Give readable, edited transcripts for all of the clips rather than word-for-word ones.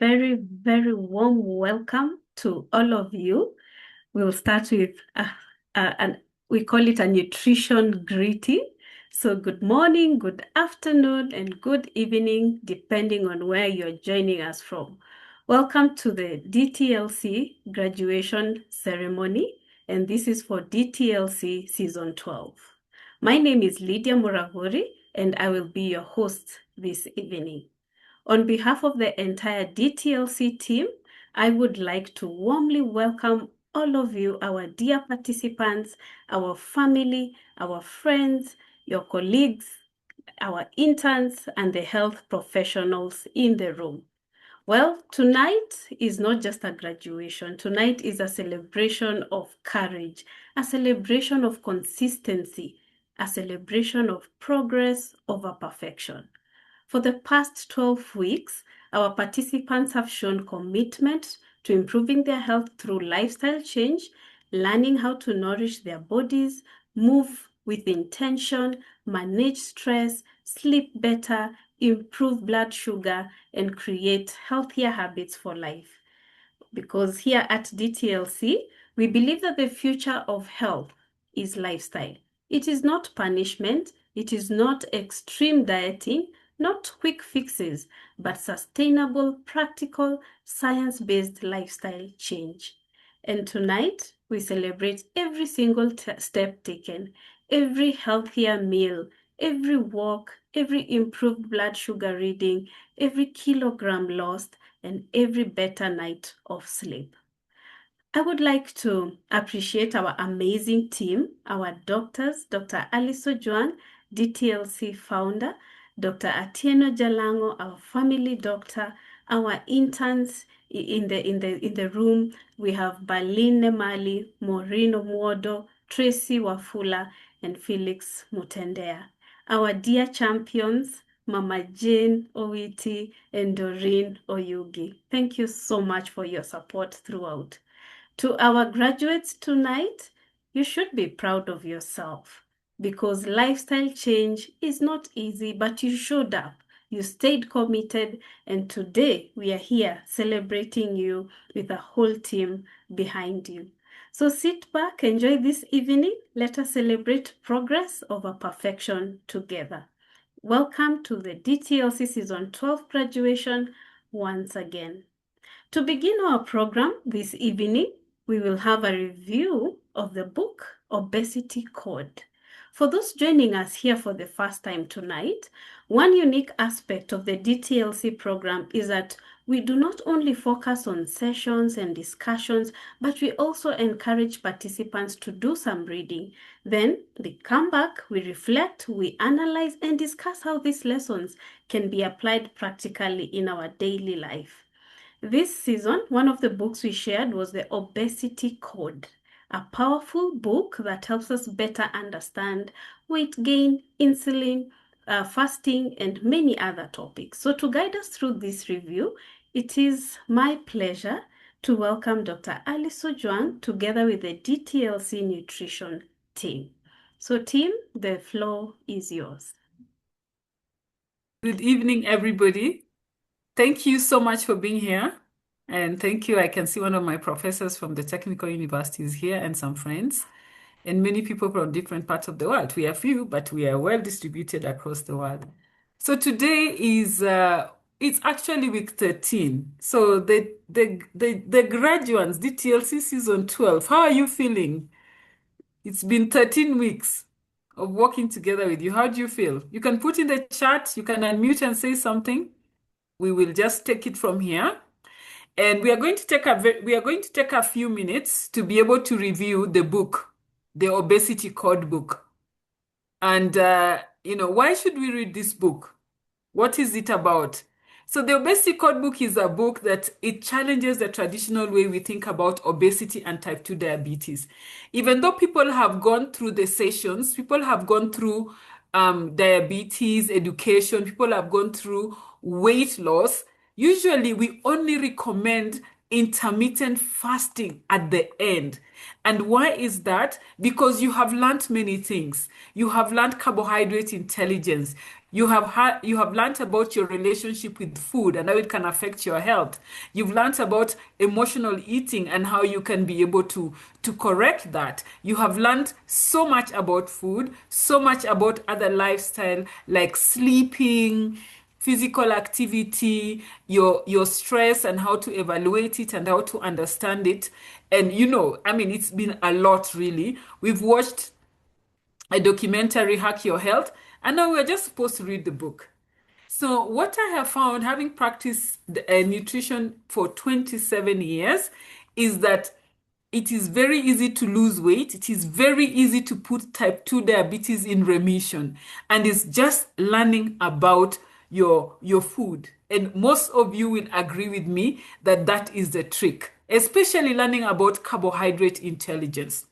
very, very warm welcome to all of you. We'll start with we call it a nutrition greeting. So good morning, good afternoon, and good evening, depending on where you're joining us from. Welcome to the DTLC graduation ceremony, and this is for DTLC Season 12. My name is Lydia Muravuri, and I will be your host this evening. On behalf of the entire DTLC team, I would like to warmly welcome all of you, our dear participants, our family, our friends, your colleagues, our interns, and the health professionals in the room. Well, tonight is not just a graduation. Tonight is a celebration of courage, a celebration of consistency, a celebration of progress over perfection. For the past 12 weeks, our participants have shown commitment to improving their health through lifestyle change, learning how to nourish their bodies, move with intention, manage stress, sleep better, improve blood sugar, and create healthier habits for life. Because here at DTLC, we believe that the future of health is lifestyle. It is not punishment, it is not extreme dieting, not quick fixes, but sustainable, practical, science-based lifestyle change. And tonight, we celebrate every single step taken, every healthier meal, every walk, every improved blood sugar reading, every kilogram lost, and every better night of sleep. I would like to appreciate our amazing team, our doctors, Dr. Alice Ojuan, DTLC founder, Dr. Atieno Jalango, our family doctor, our interns in the room. We have Balin Nemali, Maureen Omwodo, Tracy Wafula, and Felix Mutendea. Our dear champions, Mama Jane Owiti and Doreen Oyugi. Thank you so much for your support throughout. To our graduates tonight, you should be proud of yourself because lifestyle change is not easy, but you showed up. You stayed committed, and today we are here celebrating you with a whole team behind you. So sit back, enjoy this evening. Let us celebrate progress over perfection together. Welcome to the DTLC Season 12 graduation once again. To begin our program this evening, we will have a review of the book Obesity Code. For those joining us here for the first time tonight, one unique aspect of the DTLC program is that we do not only focus on sessions and discussions, but we also encourage participants to do some reading. Then they come back, we reflect, we analyze, and discuss how these lessons can be applied practically in our daily life. This season, one of the books we shared was the Obesity Code, a powerful book that helps us better understand weight gain, insulin, fasting, and many other topics. So to guide us through this review, it is my pleasure to welcome Dr. Alice Ojuan together with the DTLC nutrition team. So team, the floor is yours. Good evening, everybody. Thank you so much for being here. And thank you. I can see one of my professors from the technical universities here and some friends and many people from different parts of the world. We are few, but we are well distributed across the world. So today is it's actually week 13. So the graduates, DTLC season 12, how are you feeling? It's been 13 weeks of working together with you. How do you feel? You can put in the chat, you can unmute and say something. We will just take it from here. And we are going to take a few minutes to be able to review the book, the Obesity Code book. And why should we read this book? What is it about? So the Obesity Code book is a book that it challenges the traditional way we think about obesity and type 2 diabetes. Even though people have gone through the sessions, people have gone through diabetes education, people have gone through weight loss, usually we only recommend intermittent fasting at the end. And why is that? Because you have learned many things. You have learned carbohydrate intelligence. You have learned about your relationship with food and how it can affect your health. You've learned about emotional eating and how you can be able to correct that. You have learned so much about food, so much about other lifestyle like sleeping, physical activity, your stress and how to evaluate it and how to understand it. And I mean, it's been a lot really. We've watched a documentary, Hack Your Health, and now we're just supposed to read the book. So, what I have found, having practiced nutrition for 27 years, is that it is very easy to lose weight. It is very easy to put type 2 diabetes in remission. And it's just learning about your food. And most of you will agree with me that that is the trick, especially learning about carbohydrate intelligence.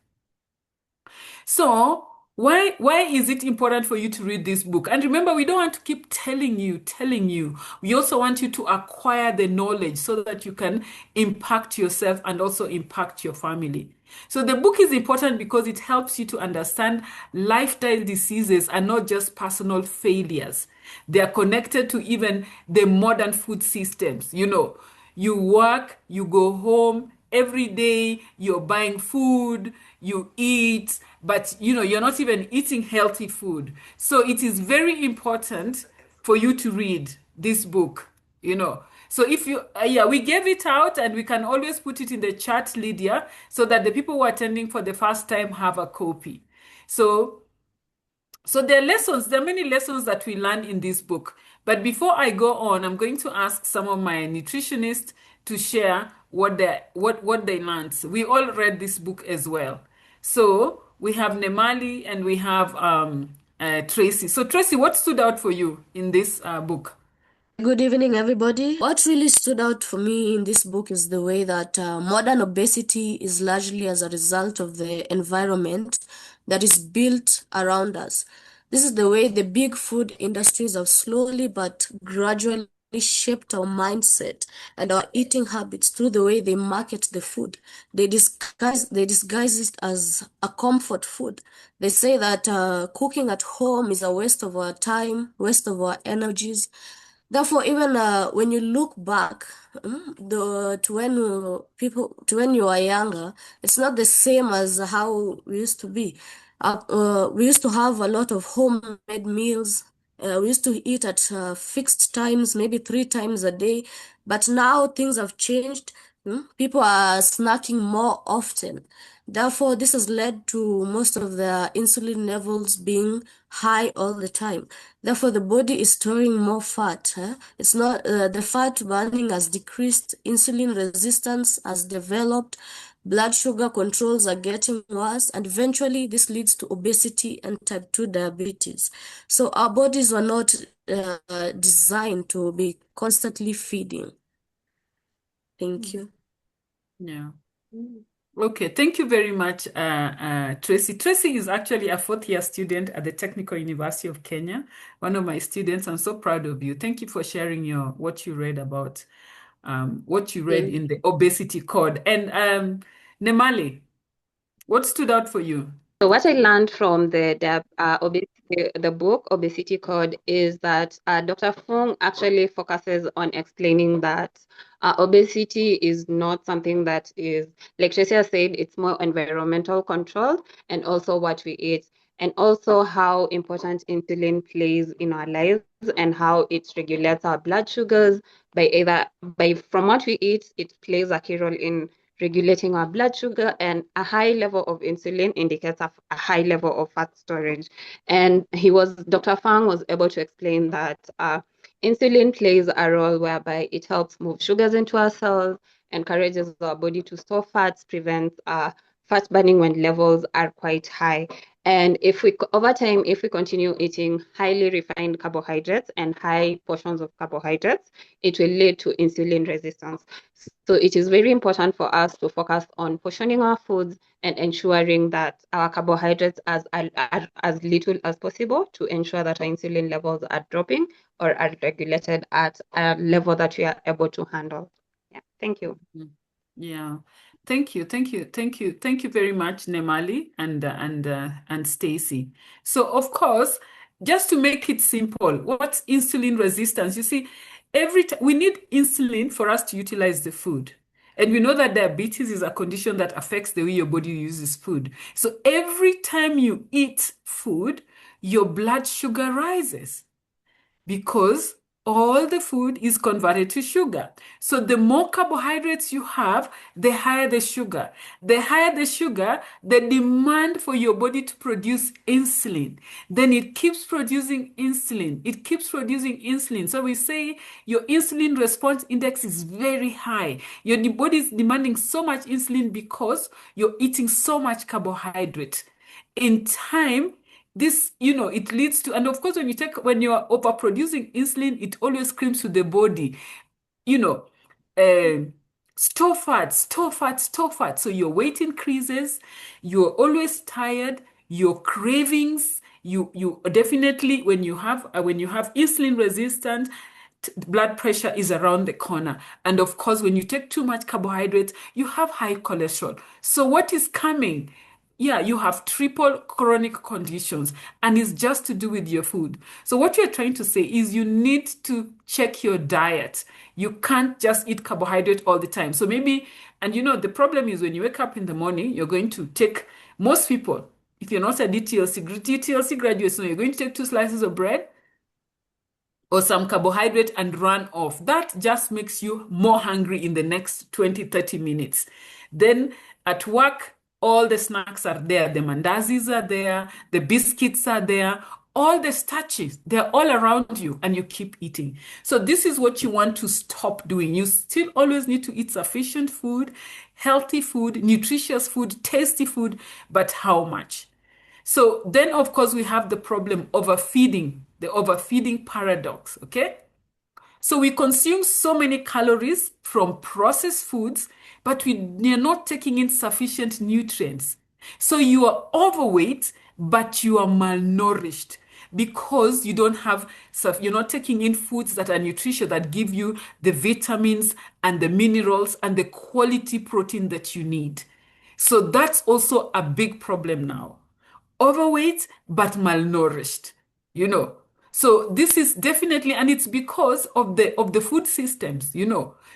So, why is it important for you to read this book? And remember, we don't want to keep telling you. We also want you to acquire the knowledge so that you can impact yourself and also impact your family. So the book is important because it helps you to understand lifestyle diseases are not just personal failures. They are connected to even the modern food systems. You work, you go home, every day you're buying food, you eat, but you're not even eating healthy food. So it is very important for you to read this book. So if you yeah, we gave it out and we can always put it in the chat, Lydia, so that the people who are attending for the first time have a copy. So there are many lessons that we learn in this book. But before I go on, I'm going to ask some of my nutritionists to share what they learned. We all read this book as well. So we have Nemali and we have Tracy. So Tracy, what stood out for you in this book? Good evening, everybody. What really stood out for me in this book is the way that modern obesity is largely as a result of the environment that is built around us. This is the way the big food industries have slowly but gradually shaped our mindset and our eating habits through the way they market the food. They disguise it as a comfort food. They say that cooking at home is a waste of our time, waste of our energies. Therefore, even when you look back, to when you are younger, it's not the same as how we used to be. We used to have a lot of homemade meals. We used to eat at fixed times, maybe 3 times a day. But now things have changed. People are snacking more often. Therefore, this has led to most of the insulin levels being high all the time. Therefore, the body is storing more fat. It's not the fat burning has decreased, insulin resistance has developed, blood sugar controls are getting worse, and eventually this leads to obesity and type 2 diabetes. So our bodies were not designed to be constantly feeding. Thank you. Yeah. Okay, thank you very much, Tracy. Tracy is actually a fourth-year student at the Technical University of Kenya, one of my students. I'm so proud of you. Thank you for sharing what you read about, what you read in the obesity code. And Nemali, what stood out for you? So what I learned from the book Obesity Code is that Dr. Fung actually focuses on explaining that obesity is not something that is, like Tracy said, it's more environmental control and also what we eat, and also how important insulin plays in our lives and how it regulates our blood sugars from what we eat. It plays a key role in regulating our blood sugar, and a high level of insulin indicates a high level of fat storage. And Dr. Fang was able to explain that insulin plays a role whereby it helps move sugars into our cells, encourages our body to store fats, prevents fat burning when levels are quite high. And over time, if we continue eating highly refined carbohydrates and high portions of carbohydrates, it will lead to insulin resistance. So it is very important for us to focus on portioning our foods and ensuring that our carbohydrates are as little as possible to ensure that our insulin levels are dropping or are regulated at a level that we are able to handle. Yeah, thank you. Yeah. Thank you. Thank you. Thank you. Thank you very much, Nemali and Stacy. So, of course, just to make it simple, what's insulin resistance? You see, every time we need insulin for us to utilize the food. And we know that diabetes is a condition that affects the way your body uses food. So every time you eat food, your blood sugar rises because all the food is converted to sugar. So the more carbohydrates you have, the higher the sugar. The higher the sugar, the demand for your body to produce insulin. Then it keeps producing insulin. It keeps producing insulin. So we say your insulin response index is very high. Your body is demanding so much insulin because you're eating so much carbohydrate. In time, this, it leads to, and of course, when you are overproducing insulin, it always screams to the body, you know, store fat, store fat, store fat. So your weight increases, you're always tired, your cravings, you definitely, when you have insulin resistant, blood pressure is around the corner. And of course, when you take too much carbohydrates, you have high cholesterol. So what is coming? Yeah, you have triple chronic conditions, and it's just to do with your food. So what you're trying to say is you need to check your diet. You can't just eat carbohydrate all the time. So maybe, and the problem is when you wake up in the morning, you're going to take, most people, if you're not a DTLC graduate, so you're going to take 2 slices of bread or some carbohydrate and run off. That just makes you more hungry in the next 20, 30 minutes. Then at work, all the snacks are there. The mandazis are there. The biscuits are there. All the starches, they're all around you and you keep eating. So this is what you want to stop doing. You still always need to eat sufficient food, healthy food, nutritious food, tasty food, but how much? So then, of course, we have the problem overfeeding, the overfeeding paradox, okay? So we consume so many calories from processed foods, but we are not taking in sufficient nutrients. So you are overweight, but you are malnourished because you're not taking in foods that are nutritious, that give you the vitamins and the minerals and the quality protein that you need. So that's also a big problem now. Overweight but malnourished, So this is definitely, and it's because of the food systems,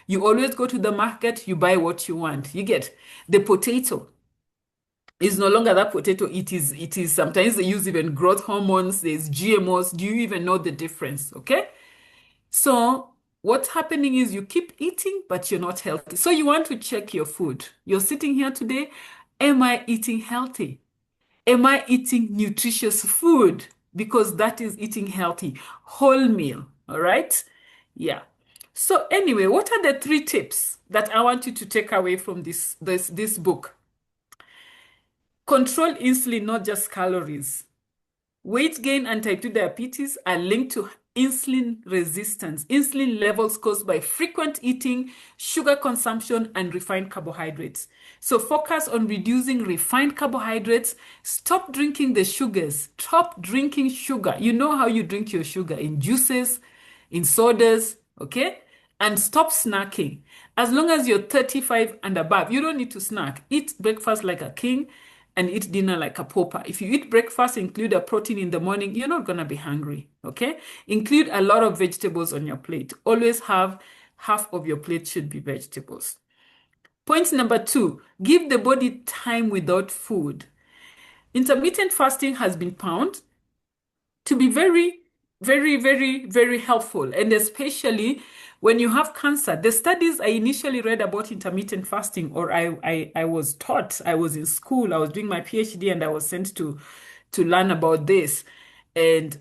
You always go to the market, you buy what you want. You get the potato is no longer that potato. It is sometimes they use even growth hormones, there's GMOs. Do you even know the difference? Okay. So what's happening is you keep eating, but you're not healthy. So you want to check your food. You're sitting here today. Am I eating healthy? Am I eating nutritious food? Because that is eating healthy, whole meal. All right? Yeah. So anyway, what are the 3 tips that I want you to take away from this book? Control insulin, not just calories. Weight gain and type 2 diabetes are linked to insulin resistance, insulin levels caused by frequent eating, sugar consumption, and refined carbohydrates. So focus on reducing refined carbohydrates. Stop drinking the sugars. Stop drinking sugar. You know how you drink your sugar in juices, in sodas, okay? And stop snacking. As long as you're 35 and above, you don't need to snack. Eat breakfast like a king and eat dinner like a pauper. If you eat breakfast, include a protein in the morning, you're not going to be hungry, okay? Include a lot of vegetables on your plate. Always have half of your plate should be vegetables. Point number 2, give the body time without food. Intermittent fasting has been found to be very, very, very, very helpful, and especially when you have cancer. The studies I initially read about intermittent fasting, or I was taught, I was in school, I was doing my PhD, and I was sent to learn about this. And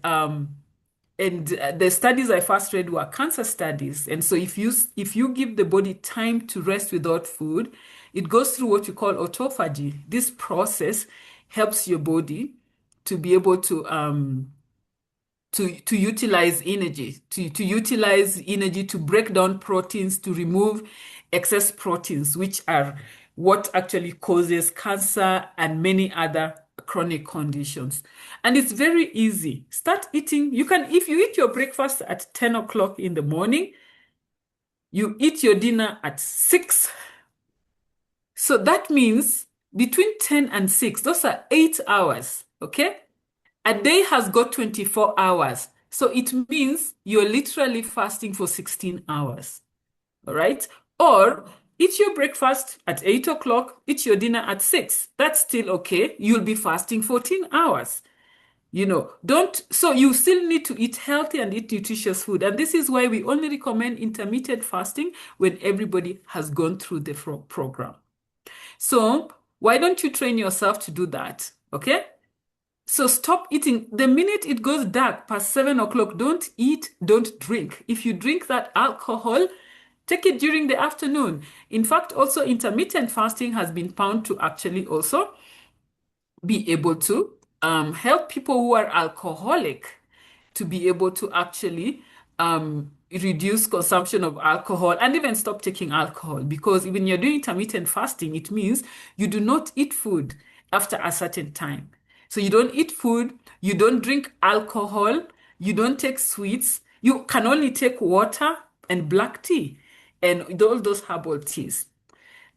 the studies I first read were cancer studies. And so if you give the body time to rest without food, it goes through what you call autophagy. This process helps your body to be able to utilize energy, to utilize energy to break down proteins, to remove excess proteins, which are what actually causes cancer and many other chronic conditions. And it's very easy. Start eating. If you eat your breakfast at 10 o'clock in the morning, you eat your dinner at 6, So that means between 10 and 6, those are 8 hours, okay? A day has got 24 hours. So it means you're literally fasting for 16 hours, all right? Or eat your breakfast at 8 o'clock, eat your dinner at 6. That's still okay. You'll be fasting 14 hours. You know, so you still need to eat healthy and eat nutritious food. And this is why we only recommend intermittent fasting when everybody has gone through the program. So why don't you train yourself to do that? Okay? So stop eating. The minute it goes dark past 7 o'clock, don't eat, don't drink. If you drink that alcohol, take it during the afternoon. In fact, also intermittent fasting has been found to actually also be able to help people who are alcoholic to be able to actually reduce consumption of alcohol and even stop taking alcohol. Because when you're doing intermittent fasting, it means you do not eat food after a certain time. So you don't eat food, you don't drink alcohol, you don't take sweets, you can only take water and black tea and all those herbal teas.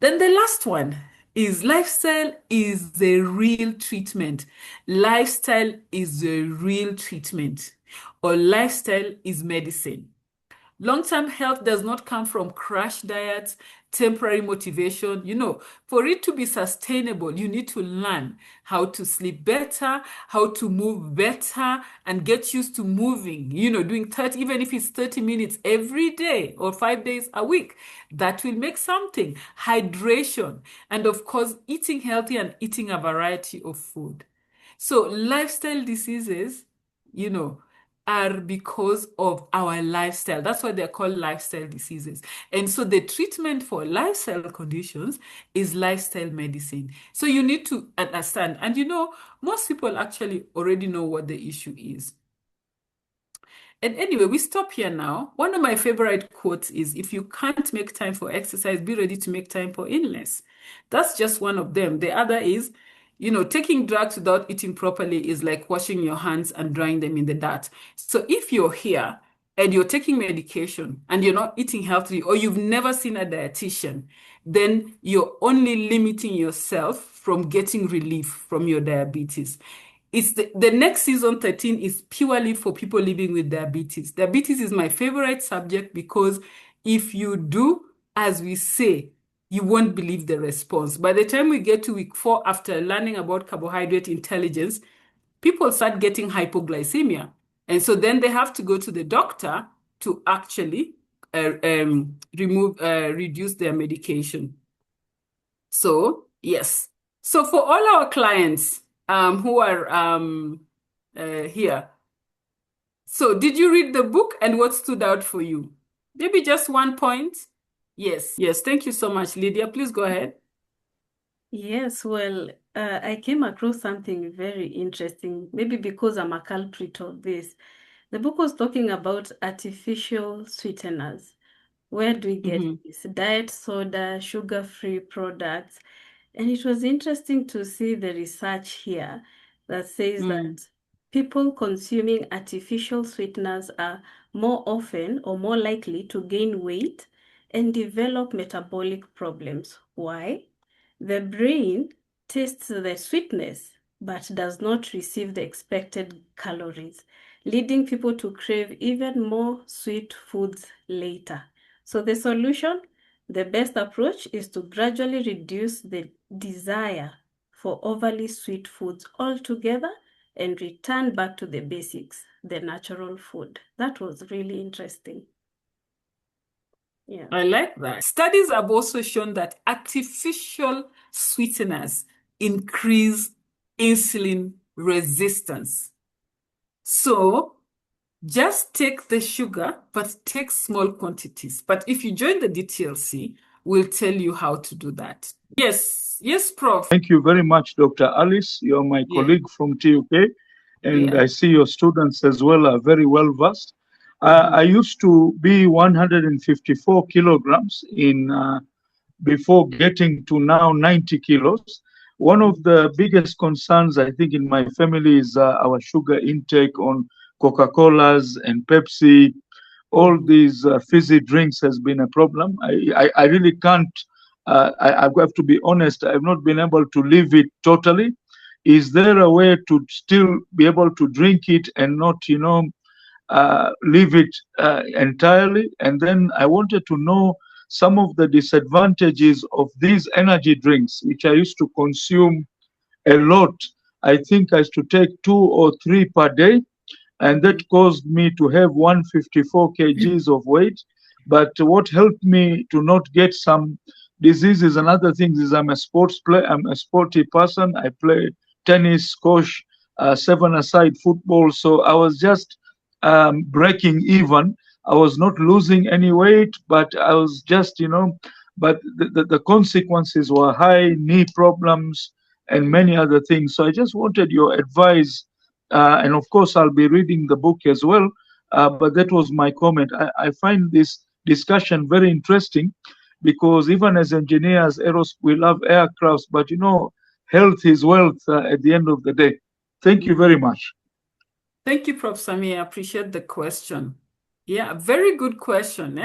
Then the last one is lifestyle is the real treatment. Lifestyle is the real treatment, or lifestyle is medicine. Long-term health does not come from crash diets, temporary motivation. You know, for it to be sustainable, you need to learn how to sleep better, how to move better, and get used to moving, you know, doing 30, even if it's 30 minutes every day or 5 days a week. That will make something. Hydration, and of course, eating healthy and eating a variety of food. So lifestyle diseases, you know, are because of our lifestyle. That's why they're called lifestyle diseases. And so the treatment for lifestyle conditions is lifestyle medicine. So you need to understand. And you know, most people actually already know what the issue is. And anyway, we stop here now. One of my favorite quotes is, if you can't make time for exercise, be ready to make time for illness. That's just one of them. The other is, you know, taking drugs without eating properly is like washing your hands and drying them in the dirt. So if you're here and you're taking medication and you're not eating healthily, or you've never seen a dietitian, then you're only limiting yourself from getting relief from your diabetes. It's the next season 13 is purely for people living with diabetes. Diabetes is my favorite subject because if you do as we say, you won't believe the response. By the time we get to week 4, after learning about carbohydrate intelligence, people start getting hypoglycemia. And so then they have to go to the doctor to actually reduce their medication. So, yes. So for all our clients who are here, so did you read the book, and what stood out for you? Maybe just one point? Yes. Thank you so much, Lydia. Please go ahead. Yes, well, I came across something very interesting, maybe because I'm a culprit of this. The book was talking about artificial sweeteners. Where do we get this? Diet soda, sugar-free products. And it was interesting to see the research here that says that people consuming artificial sweeteners are more often or more likely to gain weight and develop metabolic problems. Why? The brain tastes the sweetness but does not receive the expected calories, leading people to crave even more sweet foods later. So the solution, the best approach, is to gradually reduce the desire for overly sweet foods altogether and return back to the basics, the natural food. That was really interesting. Yeah. I like that. Studies have also shown that artificial sweeteners increase insulin resistance. So just take the sugar, but take small quantities. But if you join the DTLC, we'll tell you how to do that. Yes, Prof. Thank you very much, Dr. Alice. You're my colleague from TUK, and I see your students as well are very well versed. I used to be 154 kilograms before getting to now 90 kilos. One of the biggest concerns, I think, in my family is our sugar intake on Coca-Colas and Pepsi. All these fizzy drinks has been a problem. I really can't I have to be honest, I've not been able to leave it totally. Is there a way to still be able to drink it and not, leave it entirely? And then I wanted to know some of the disadvantages of these energy drinks, which I used to consume a lot. I think I used to take 2 or 3 per day, and that caused me to have 154 kgs of weight. But what helped me to not get some diseases and other things is I'm a sports player. I'm a sporty person. I play tennis, squash, seven-a-side football. So I was just breaking even. I was not losing any weight, but I was just, but the consequences were high, knee problems, and many other things. So I just wanted your advice. And of course, I'll be reading the book as well. But that was my comment. I find this discussion very interesting because even as engineers, we love aircrafts, but health is wealth at the end of the day. Thank you very much. Thank you, Prof. Sami. I appreciate the question. Yeah, very good question.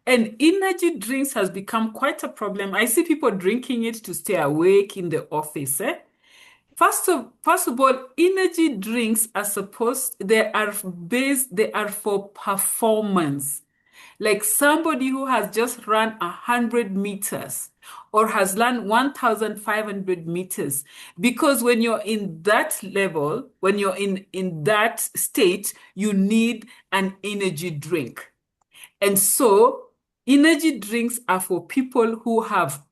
And energy drinks has become quite a problem. I see people drinking it to stay awake in the office. First of all, energy drinks they are for performance. Like somebody who has just run 100 meters or has run 1,500 meters. Because when you're in that level, when you're in that state, you need an energy drink. And so energy drinks are for people who have,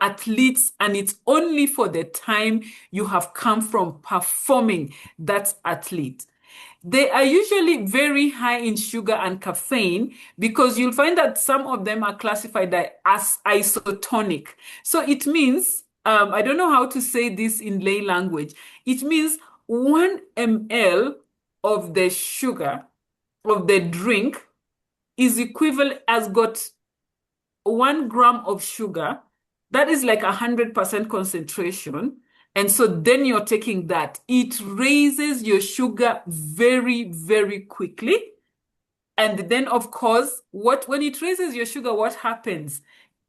athletes, and it's only for the time you have come from performing that athlete. They are usually very high in sugar and caffeine because you'll find that some of them are classified as isotonic. So it means, I don't know how to say this in lay language. It means 1 ml of the sugar of the drink is equivalent, has got 1 gram of sugar. That is like 100% concentration. And so then you're taking that. It raises your sugar very, very quickly. And then, of course, when it raises your sugar, what happens?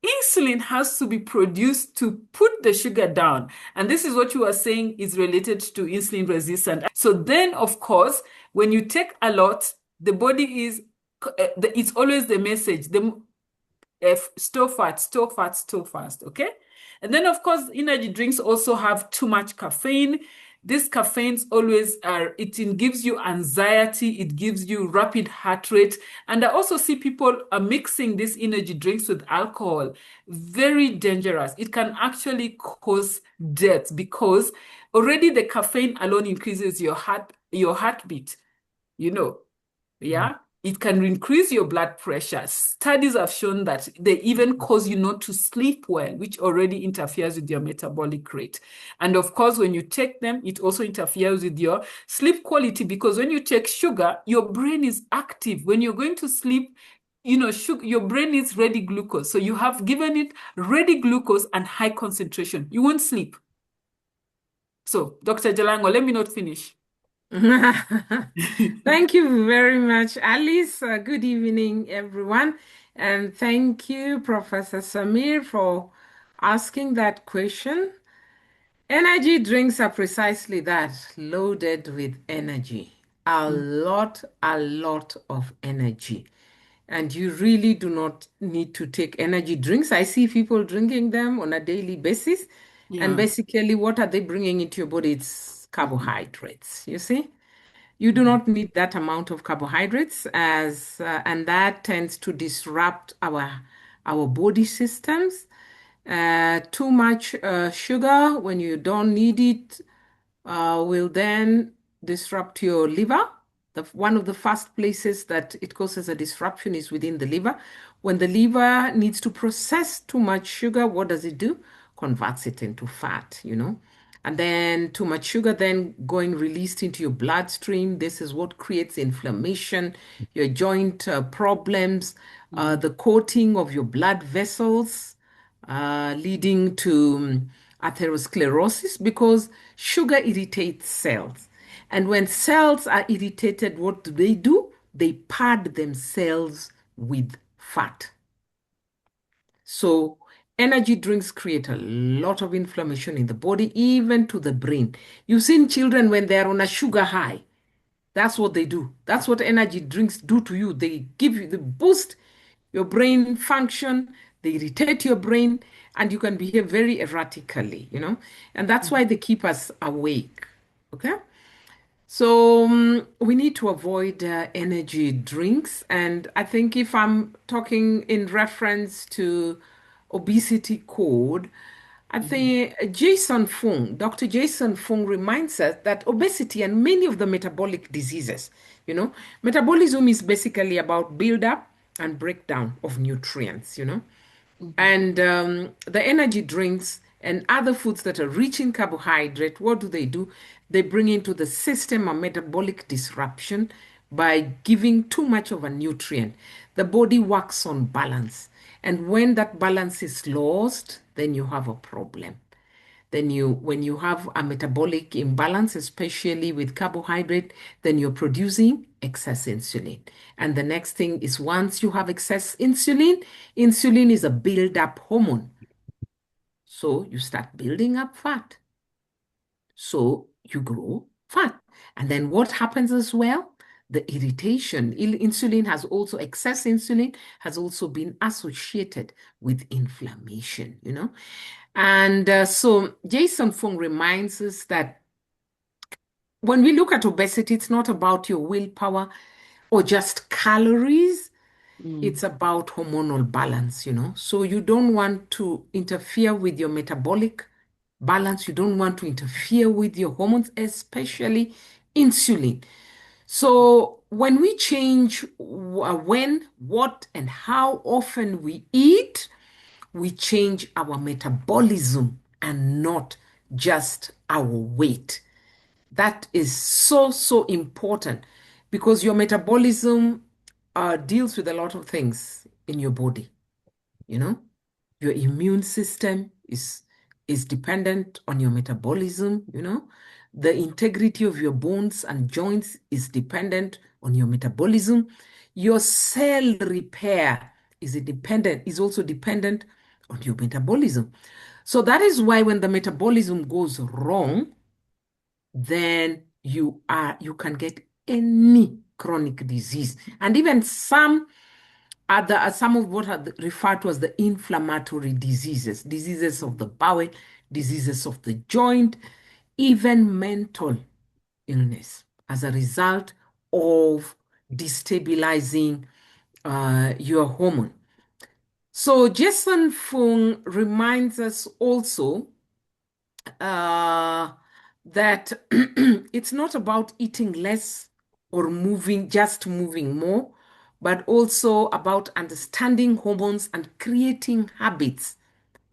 Insulin has to be produced to put the sugar down. And this is what you are saying is related to insulin resistance. So then, of course, when you take a lot, the body it's always the message, store fat, store fat, store fast, okay? And then, of course, energy drinks also have too much caffeine. These caffeines it gives you anxiety, it gives you rapid heart rate. And I also see people are mixing these energy drinks with alcohol. Very dangerous. It can actually cause death because already the caffeine alone increases your heartbeat, yeah? It can increase your blood pressure. Studies have shown that they even cause you not to sleep well, which already interferes with your metabolic rate. And of course, when you take them, it also interferes with your sleep quality because when you take sugar, your brain is active. When you're going to sleep, your brain needs ready glucose. So you have given it ready glucose and high concentration. You won't sleep. So, Dr. Jalango, let me not finish. Thank you very much, Alice. Good evening, everyone. And thank you, Professor Samir, for asking that question. Energy drinks are precisely that, loaded with energy. A lot of energy. And you really do not need to take energy drinks. I see people drinking them on a daily basis. Yeah. And basically, what are they bringing into your body? It's carbohydrates, you see? You do not need that amount of carbohydrates and that tends to disrupt our body systems. Too much sugar when you don't need it will then disrupt your liver. One of the first places that it causes a disruption is within the liver. When the liver needs to process too much sugar, what does it do? Converts it into fat, And then too much sugar then going released into your bloodstream. This is what creates inflammation, your joint problems, the coating of your blood vessels, leading to atherosclerosis because sugar irritates cells. And when cells are irritated, what do? They pad themselves with fat. So energy drinks create a lot of inflammation in the body, even to the brain. You've seen children when they're on a sugar high. That's what they do. That's what energy drinks do to you. They give you, they boost your brain function, they irritate your brain, and you can behave very erratically, and that's why they keep us awake. Okay? So we need to avoid energy drinks. And I think if I'm talking in reference to obesity code, I think Dr. Jason Fung reminds us that obesity and many of the metabolic diseases, metabolism is basically about buildup and breakdown of nutrients, and the energy drinks and other foods that are rich in carbohydrate, what do? They bring into the system a metabolic disruption by giving too much of a nutrient. The body works on balance. And when that balance is lost, then you have a problem. When you have a metabolic imbalance, especially with carbohydrate, then you're producing excess insulin. And the next thing is once you have excess insulin, insulin is a build-up hormone. So you start building up fat. So you grow fat. And then what happens as well? The irritation, excess insulin has also been associated with inflammation, And so Jason Fung reminds us that when we look at obesity, it's not about your willpower or just calories. It's about hormonal balance, So you don't want to interfere with your metabolic balance. You don't want to interfere with your hormones, especially insulin. So when we change when, what, and how often we eat, we change our metabolism and not just our weight. That is so, so important because your metabolism deals with a lot of things in your body. Your immune system is dependent on your metabolism. The integrity of your bones and joints is dependent on your metabolism. Your cell repair is also dependent on your metabolism. So that is why when the metabolism goes wrong, then you can get any chronic disease. And even some of what are referred to as the inflammatory diseases of the bowel, diseases of the joint, even mental illness as a result of destabilizing your hormone. So Jason Fung reminds us also that it's not about eating less or just moving more, but also about understanding hormones and creating habits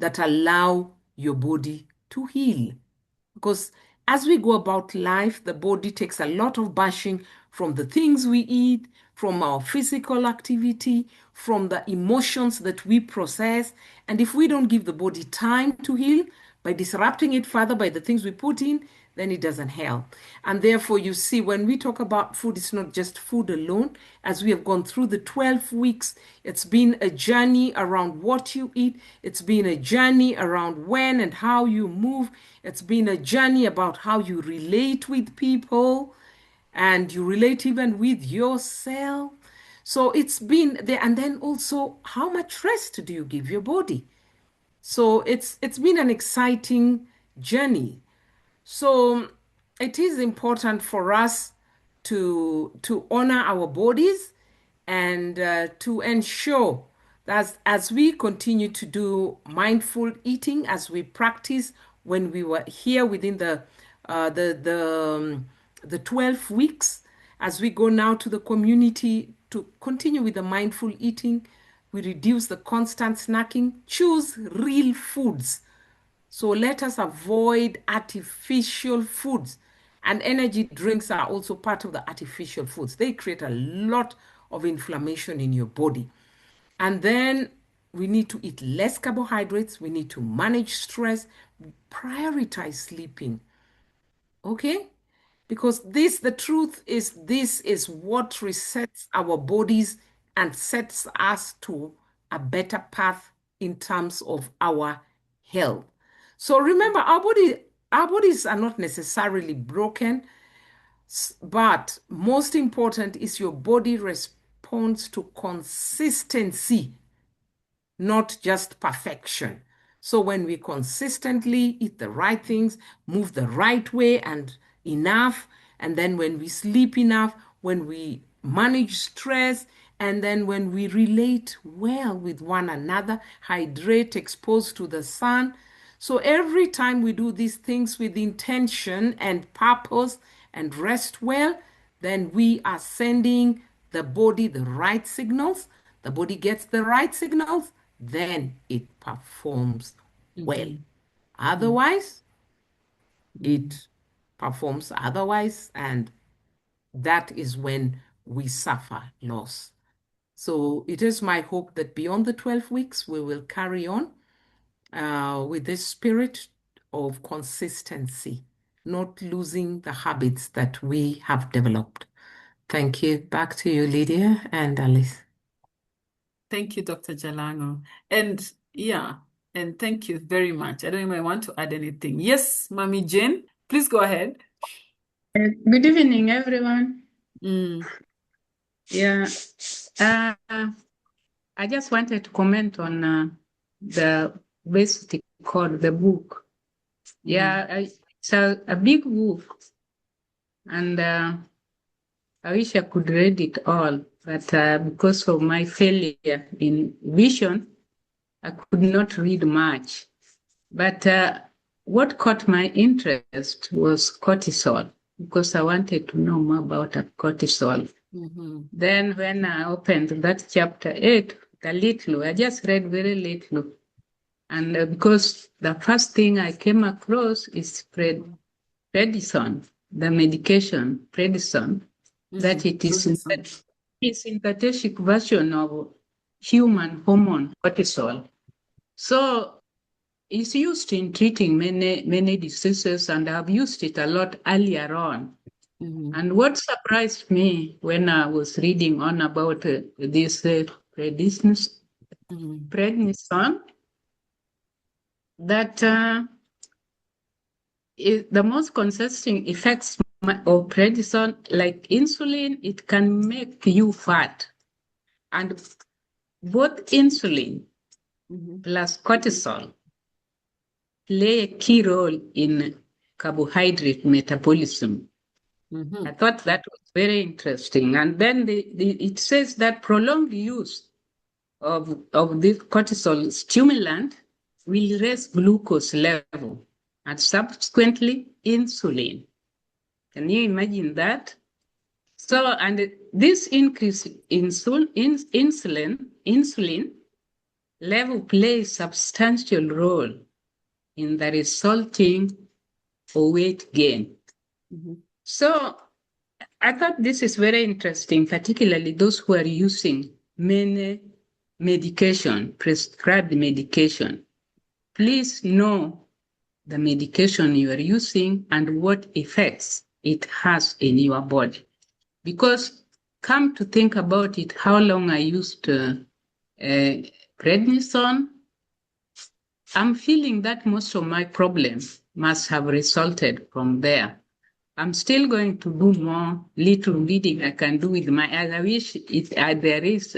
that allow your body to heal. Because as we go about life, the body takes a lot of bashing from the things we eat, from our physical activity, from the emotions that we process. And if we don't give the body time to heal by disrupting it further by the things we put in, then it doesn't help. And therefore, you see, when we talk about food, it's not just food alone. As we have gone through the 12 weeks, it's been a journey around what you eat. It's been a journey around when and how you move. It's been a journey about how you relate with people and you relate even with yourself. So it's been there. And then also, how much rest do you give your body? So it's been an exciting journey. So it is important for us to honor our bodies and to ensure that as we continue to do mindful eating, as we practice when we were here within the 12 weeks, as we go now to the community to continue with the mindful eating, we reduce the constant snacking, choose real foods. So let us avoid artificial foods. And energy drinks are also part of the artificial foods. They create a lot of inflammation in your body. And then we need to eat less carbohydrates. We need to manage stress, prioritize sleeping. Okay? Because the truth is, this is what resets our bodies and sets us to a better path in terms of our health. So remember, our bodies are not necessarily broken, but most important is your body responds to consistency, not just perfection. So when we consistently eat the right things, move the right way and enough, and then when we sleep enough, when we manage stress, and then when we relate well with one another, hydrate, expose to the sun. So every time we do these things with intention and purpose and rest well, then we are sending the body the right signals. The body gets the right signals, then it performs well. Otherwise, it performs otherwise, and that is when we suffer loss. So it is my hope that beyond the 12 weeks, we will carry on with this spirit of consistency, not losing the habits that we have developed. Thank you. Back to you, Lydia and Alice. Thank you, Dr. Jalango. And yeah, and thank you very much. I don't even want to add anything. Yes, Mommy Jane, please go ahead. Good evening, everyone. Mm. Yeah, I just wanted to comment on the basic code, the book. Yeah, it's a big book, and I wish I could read it all, but because of my failure in vision, I could not read much. But what caught my interest was cortisol, because I wanted to know more about cortisol. Then when I opened that chapter 8, the little, I just read very little. And because the first thing I came across is prednisone, the medication, prednisone, that it is a synthetic version of human hormone cortisol. So it's used in treating many diseases, and I've used it a lot earlier on. And what surprised me when I was reading on about this prednisone, that the most consistent effects of prednisone, like insulin, it can make you fat. And both insulin plus cortisol play a key role in carbohydrate metabolism. I thought that was very interesting. And then it says that prolonged use of this cortisol stimulant will raise glucose level and subsequently insulin. Can you imagine that? So, and this increase in insulin level plays substantial role in the resulting weight gain. So I thought this is very interesting, particularly those who are using many medication, prescribed medication. Please know the medication you are using and what effects it has in your body. Because come to think about it, how long I used prednisone, I'm feeling that most of my problems must have resulted from there. I'm still going to do more little reading I can do with my eyes. I wish there is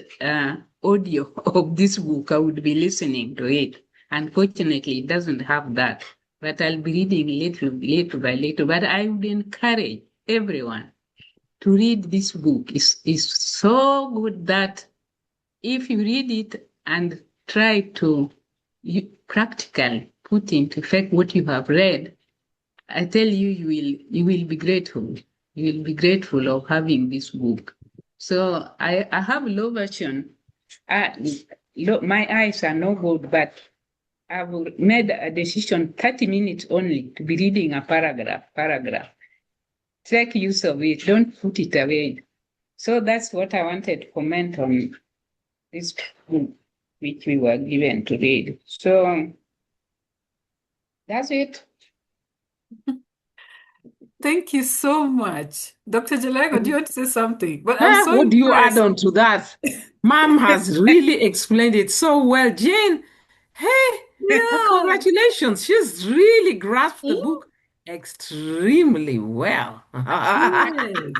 audio of this book. I would be listening to it. Unfortunately, it doesn't have that. But I'll be reading little by little. But I would encourage everyone to read this book. It's so good that if you read it and try to practically put into effect what you have read, I tell you, you will be grateful. You will be grateful of having this book. So I have low version. My eyes are no good, but I've made a decision 30 minutes only to be reading a paragraph. Take use of it. Don't put it away. So that's what I wanted to comment on this book, which we were given to read. So that's it. Thank you so much. Dr. Jalango, do you want to say something? But I'm What do you add on to that? Mom has really explained it so well. Jane, Hey, Yeah. congratulations. She's really grasped the Yeah. book extremely well. Yes.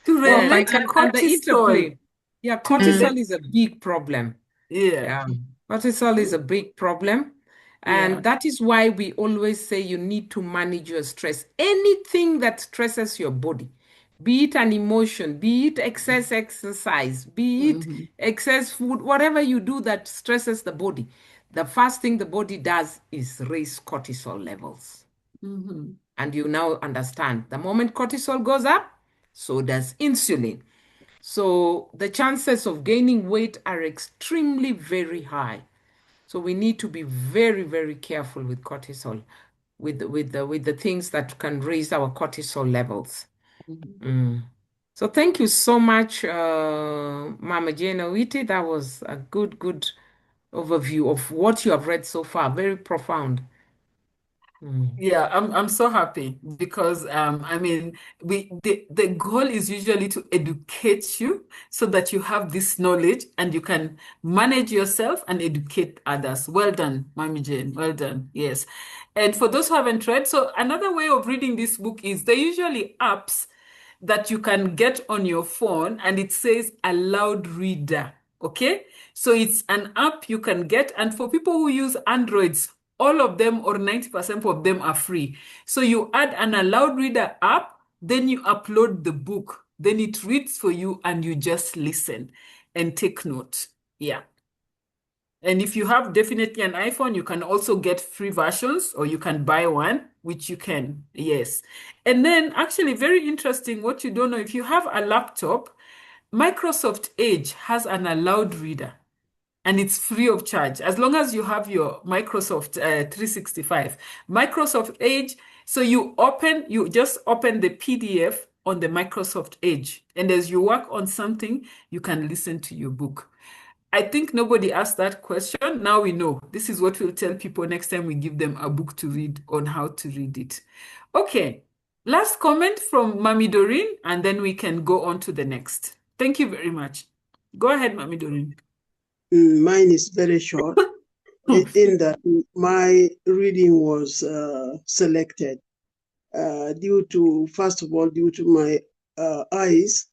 To Oh, regulate and the cortisol. interplay. Yeah, To cortisol is a big problem. yeah. Yeah, cortisol is a big problem. Yeah. And that is why we always say you need to manage your stress. Anything that stresses your body, be it an emotion, be it excess exercise, be it Mhm. excess food, whatever you do that stresses the body, the first thing the body does is raise cortisol levels. Mhm. And you now understand the moment cortisol goes up, so does insulin. So the chances of gaining weight are extremely very high. So we need to be very, very careful with cortisol, with the things that can raise our cortisol levels. So thank you so much, Mama Jane Owiti. That was a good overview of what you have read so far. Very profound. Yeah, I'm so happy because I mean the goal is usually to educate you so that you have this knowledge and you can manage yourself and educate others. Well done, Mami Jane. Well done. Yes. And for those who haven't read, so another way of reading this book is they're usually apps that you can get on your phone and it says aloud reader. Okay, so it's an app you can get, and for people who use Androids, all of them or 90% of them are free. So you add an aloud reader app, then you upload the book, then it reads for you and you just listen and take note. Yeah. And if you have definitely an iPhone, you can also get free versions or you can buy one, which you can, yes. And then actually very interesting, what you don't know, if you have a laptop, Microsoft Edge has an aloud reader and it's free of charge as long as you have your Microsoft 365. Microsoft Edge, so you just open the PDF on the Microsoft Edge, and as you work on something, you can listen to your book. I think nobody asked that question. Now we know. This is what we'll tell people next time we give them a book to read on how to read it. Okay, last comment from Mami Doreen, and then we can go on to the next. Thank you very much. Go ahead, Mami Doreen. Mine is very short in that my reading was selected first of all, due to my eyes,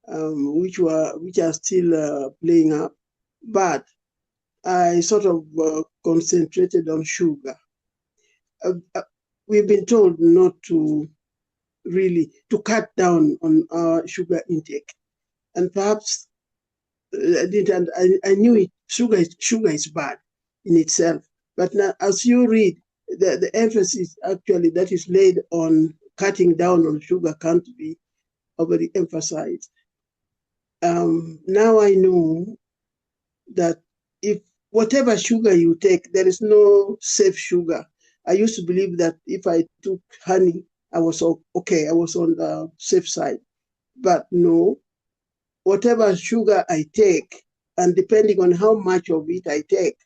which are still playing up, but I sort of concentrated on sugar. We've been told not to cut down on our sugar intake, and perhaps I knew it. Sugar is bad in itself, but now as you read, the emphasis actually that is laid on cutting down on sugar can't be overly emphasized. Now I know that if whatever sugar you take, there is no safe sugar. I used to believe that if I took honey, I was okay, I was on the safe side. But no, whatever sugar I take, and depending on how much of it I take,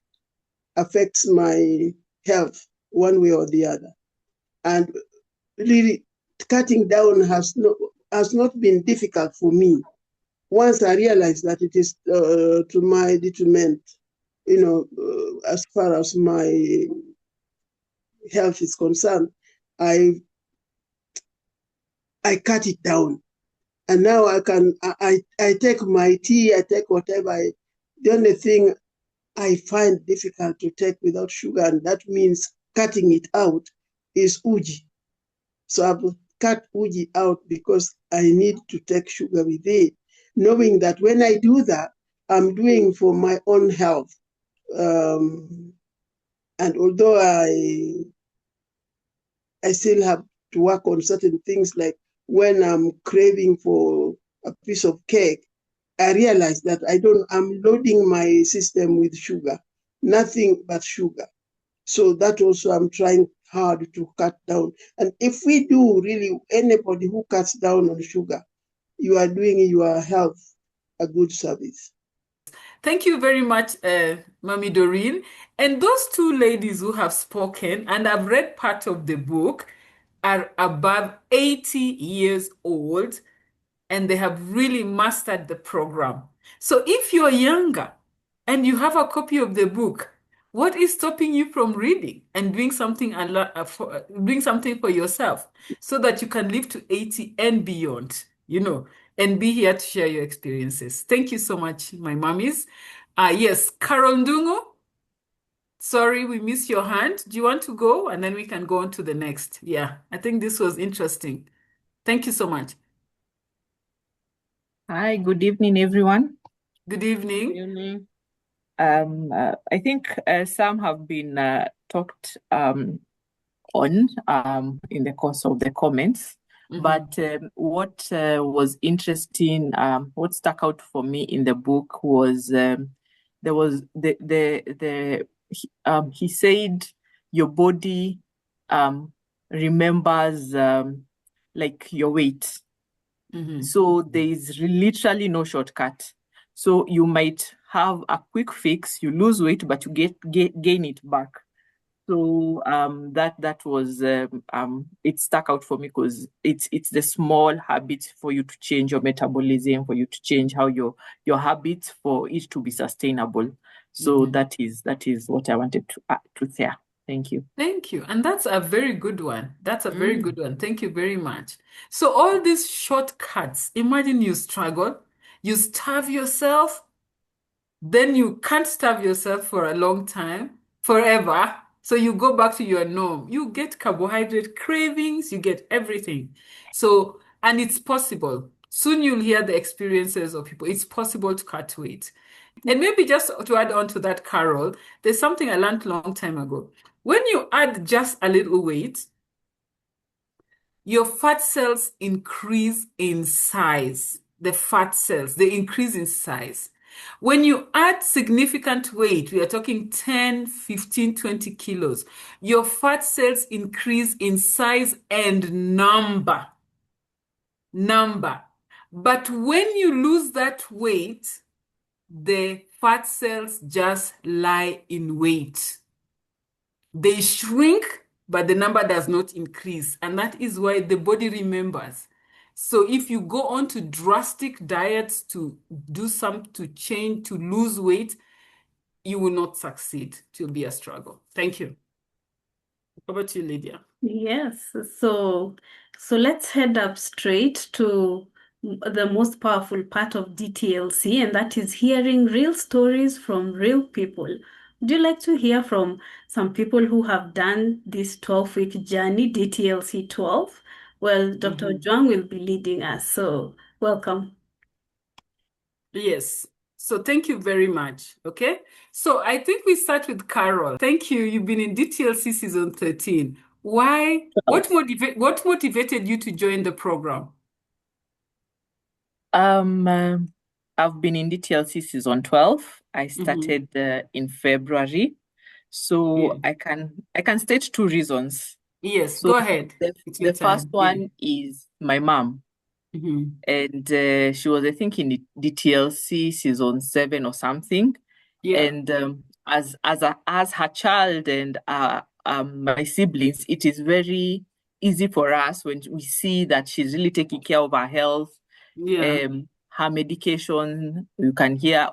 affects my health one way or the other. And really, cutting down has not been difficult for me. Once I realized that it is to my detriment, as far as my health is concerned, I cut it down. And now I take my tea, I take whatever. The only thing I find difficult to take without sugar, and that means cutting it out, is uji. So I've cut uji out because I need to take sugar with it, knowing that when I do that, I'm doing for my own health. And although I still have to work on certain things, like when I'm craving for a piece of cake, I realize that I'm loading my system with sugar, nothing but sugar. So that also I'm trying hard to cut down. And if we do really, anybody who cuts down on sugar, you are doing your health a good service. Thank you very much, Mami Doreen. And those two ladies who have spoken, and I've read part of the book, are above 80 years old, and they have really mastered the program. So if you're younger and you have a copy of the book, What is stopping you from reading and doing something doing something for yourself so that you can live to 80 and beyond, and be here to share your experiences. Thank you so much, my mummies. Yes, Carol Ndungu, sorry, we missed your hand. Do you want to go? And then we can go on to the next. Yeah, I think this was interesting. Thank you so much. Hi, good evening, everyone. Good evening. Good evening. I think some have been talked on in the course of the comments, but what was interesting, what stuck out for me in the book was there was he said your body remembers like your weight. So there is literally no shortcut. So you might have a quick fix, you lose weight, but you gain it back. So that was it stuck out for me because it's the small habits for you to change your metabolism, for you to change how your habits for it to be sustainable. So that is what I wanted to share. Thank you. Thank you. And that's a very good one. That's a very good one. Thank you very much. So all these shortcuts, imagine you struggle, you starve yourself, then you can't starve yourself for a long time, forever. So you go back to your norm. You get carbohydrate cravings, you get everything. So, and it's possible. Soon you'll hear the experiences of people. It's possible to cut weight. And maybe just to add on to that, Carol, there's something I learned a long time ago. When you add just a little weight, your fat cells increase in size. The fat cells, they increase in size. When you add significant weight, we are talking 10, 15, 20 kilos, your fat cells increase in size and number. But when you lose that weight, the fat cells just lie in wait. They shrink, but the number does not increase. And that is why the body remembers. So if you go on to drastic diets to do to change, to lose weight, you will not succeed. It will be a struggle. Thank you. Over to you, Lydia. Yes, so let's head up straight to the most powerful part of DTLC, and that is hearing real stories from real people. Would you like to hear from some people who have done this 12-week journey, DTLC 12? Well, Dr. Zhuang will be leading us, so welcome. Yes. So thank you very much. Okay. So I think we start with Carol. Thank you. You've been in DTLC season 13. Why? What motivated you to join the program? I've been in DTLC season 12. I started in February. So I can state two reasons. Yes, so go ahead. The first one is my mom. And she was, I think, in DTLC season 7 or something. And as her child and my siblings, it is very easy for us when we see that she's really taking care of her health. Her medication, you can hear,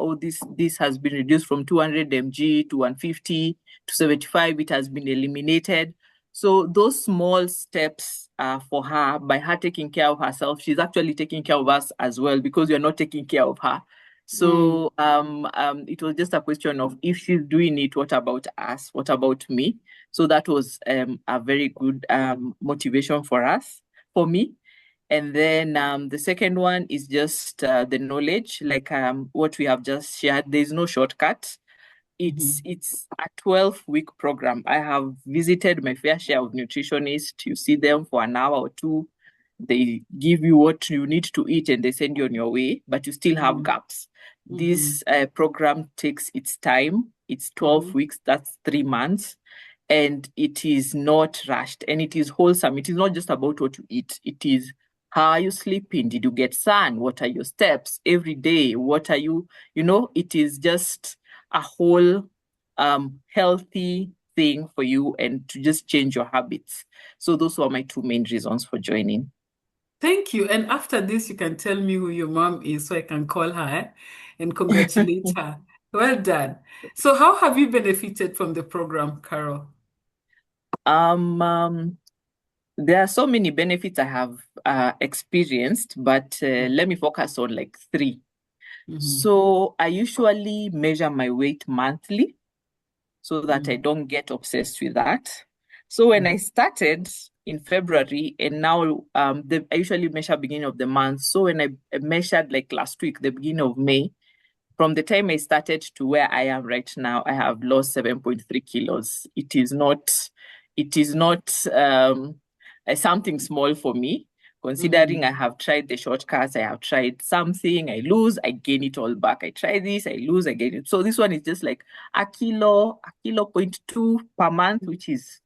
this has been reduced from 200 mg to 150 to 75. It has been eliminated. So those small steps for her, by her taking care of herself, she's actually taking care of us as well, because we are not taking care of her. So it was just a question of, if she's doing it, what about us? What about me? So that was a very good motivation for me. And then the second one is just the knowledge, like what we have just shared. There's no shortcut. It's a 12-week program. I have visited my fair share of nutritionists. You see them for an hour or two. They give you what you need to eat and they send you on your way, but you still have gaps. This program takes its time. It's 12 weeks, that's 3 months. And it is not rushed, and it is wholesome. It is not just about what you eat. It is, how are you sleeping? Did you get sun? What are your steps every day? What are you, it is just a whole healthy thing for you, and to just change your habits. So those were my two main reasons for joining. Thank you. And after this, you can tell me who your mom is so I can call her and congratulate her. Well done. So how have you benefited from the program, Carol? There are so many benefits I have experienced, but let me focus on like 3. So I usually measure my weight monthly so that I don't get obsessed with that. So when I started in February, and now I usually measure beginning of the month. So when I measured like last week, the beginning of May, from the time I started to where I am right now, I have lost 7.3 kilos. It is not something small for me, considering I have tried the shortcuts. I have tried something, I lose, I gain it all back. I try this, I lose, I gain it. So this one is just like a kilo, 1.2 per month, which is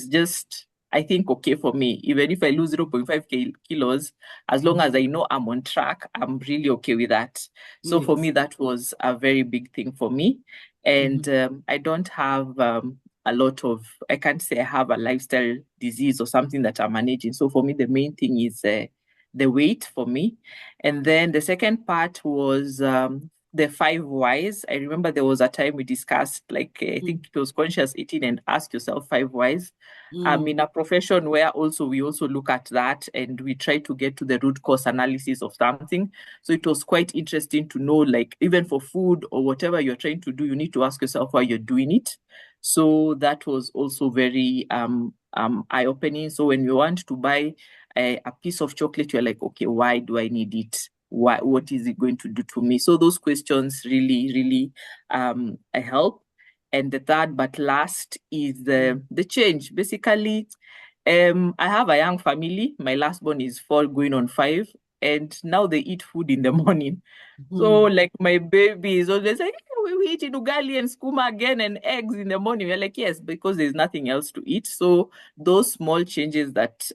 just, I think, okay for me. Even if I lose 0.5 kilos, as long as I know I'm on track, I'm really okay with that. So for me, that was a very big thing for me. And I don't have a lot of, I can't say I have a lifestyle disease or something that I'm managing. So for me, the main thing is the weight for me. And then the second part was the 5 whys. I remember there was a time we discussed, like, I think it was conscious eating and ask yourself 5 whys. I'm in a profession where we also look at that and we try to get to the root cause analysis of something. So it was quite interesting to know, like, even for food or whatever you're trying to do, you need to ask yourself why you're doing it. So that was also very eye-opening. So when you want to buy a piece of chocolate, you're like, okay, why do I need it? What is it going to do to me? So those questions really, really help. And the third but last is the change. Basically, I have a young family. My last born is 4 going on 5, and now they eat food in the morning. So like my baby is always like, we eat ugali and skuma again and eggs in the morning. We're like, yes, because there's nothing else to eat. So those small changes that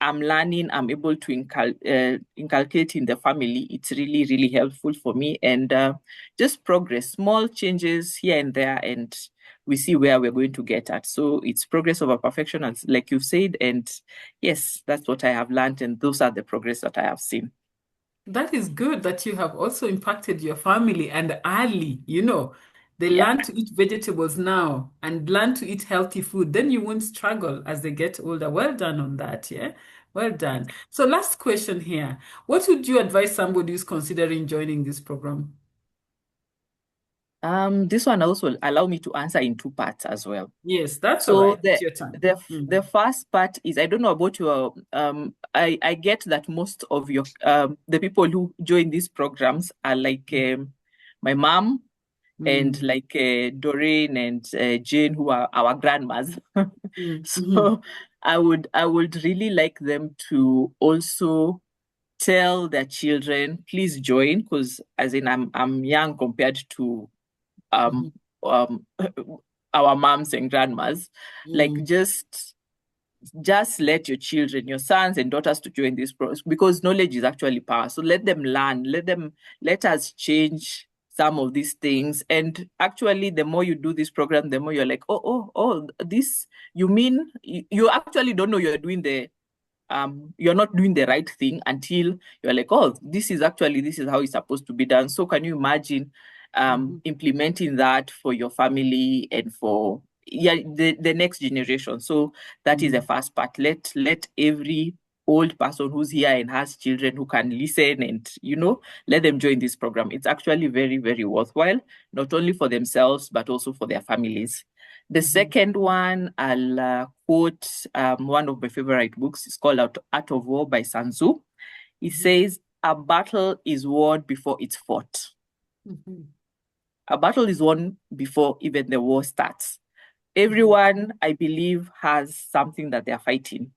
I'm learning, I'm able to inculcate in the family, it's really, really helpful for me. And just progress, small changes here and there, and we see where we're going to get at. So it's progress over perfection, as like you said. And yes, that's what I have learned. And those are the progress that I have seen. That is good that you have also impacted your family and early, they learn to eat vegetables now and learn to eat healthy food. Then you won't struggle as they get older. Well done on that, yeah? Well done. So last question here. What would you advise somebody who's considering joining this program? This one also allow me to answer in 2 parts as well. Yes, that's So all right. It's your time. the first part is, I don't know about your I get that most of your the people who join these programs are like my mom and like Doreen and Jane, who are our grandmas. So I would really like them to also tell their children, please join, because as in I'm young compared to our moms and grandmas. Like just let your children, your sons and daughters, to join this process, because knowledge is actually power. So let them learn, let us change some of these things. And actually, the more you do this program, the more you're like, oh, this, you mean you actually don't know you're doing you're not doing the right thing until you're like, oh, this is how it's supposed to be done. So can you imagine implementing that for your family and for the next generation? So that is the first part. Let every old person who's here and has children who can listen and let them join this program. It's actually very, very worthwhile, not only for themselves but also for their families. The second one, I'll quote one of my favorite books. It's called Art of War by Sun Tzu. It says, a battle is won before it's fought. A battle is won before even the war starts. Everyone, I believe, has something that they're fighting.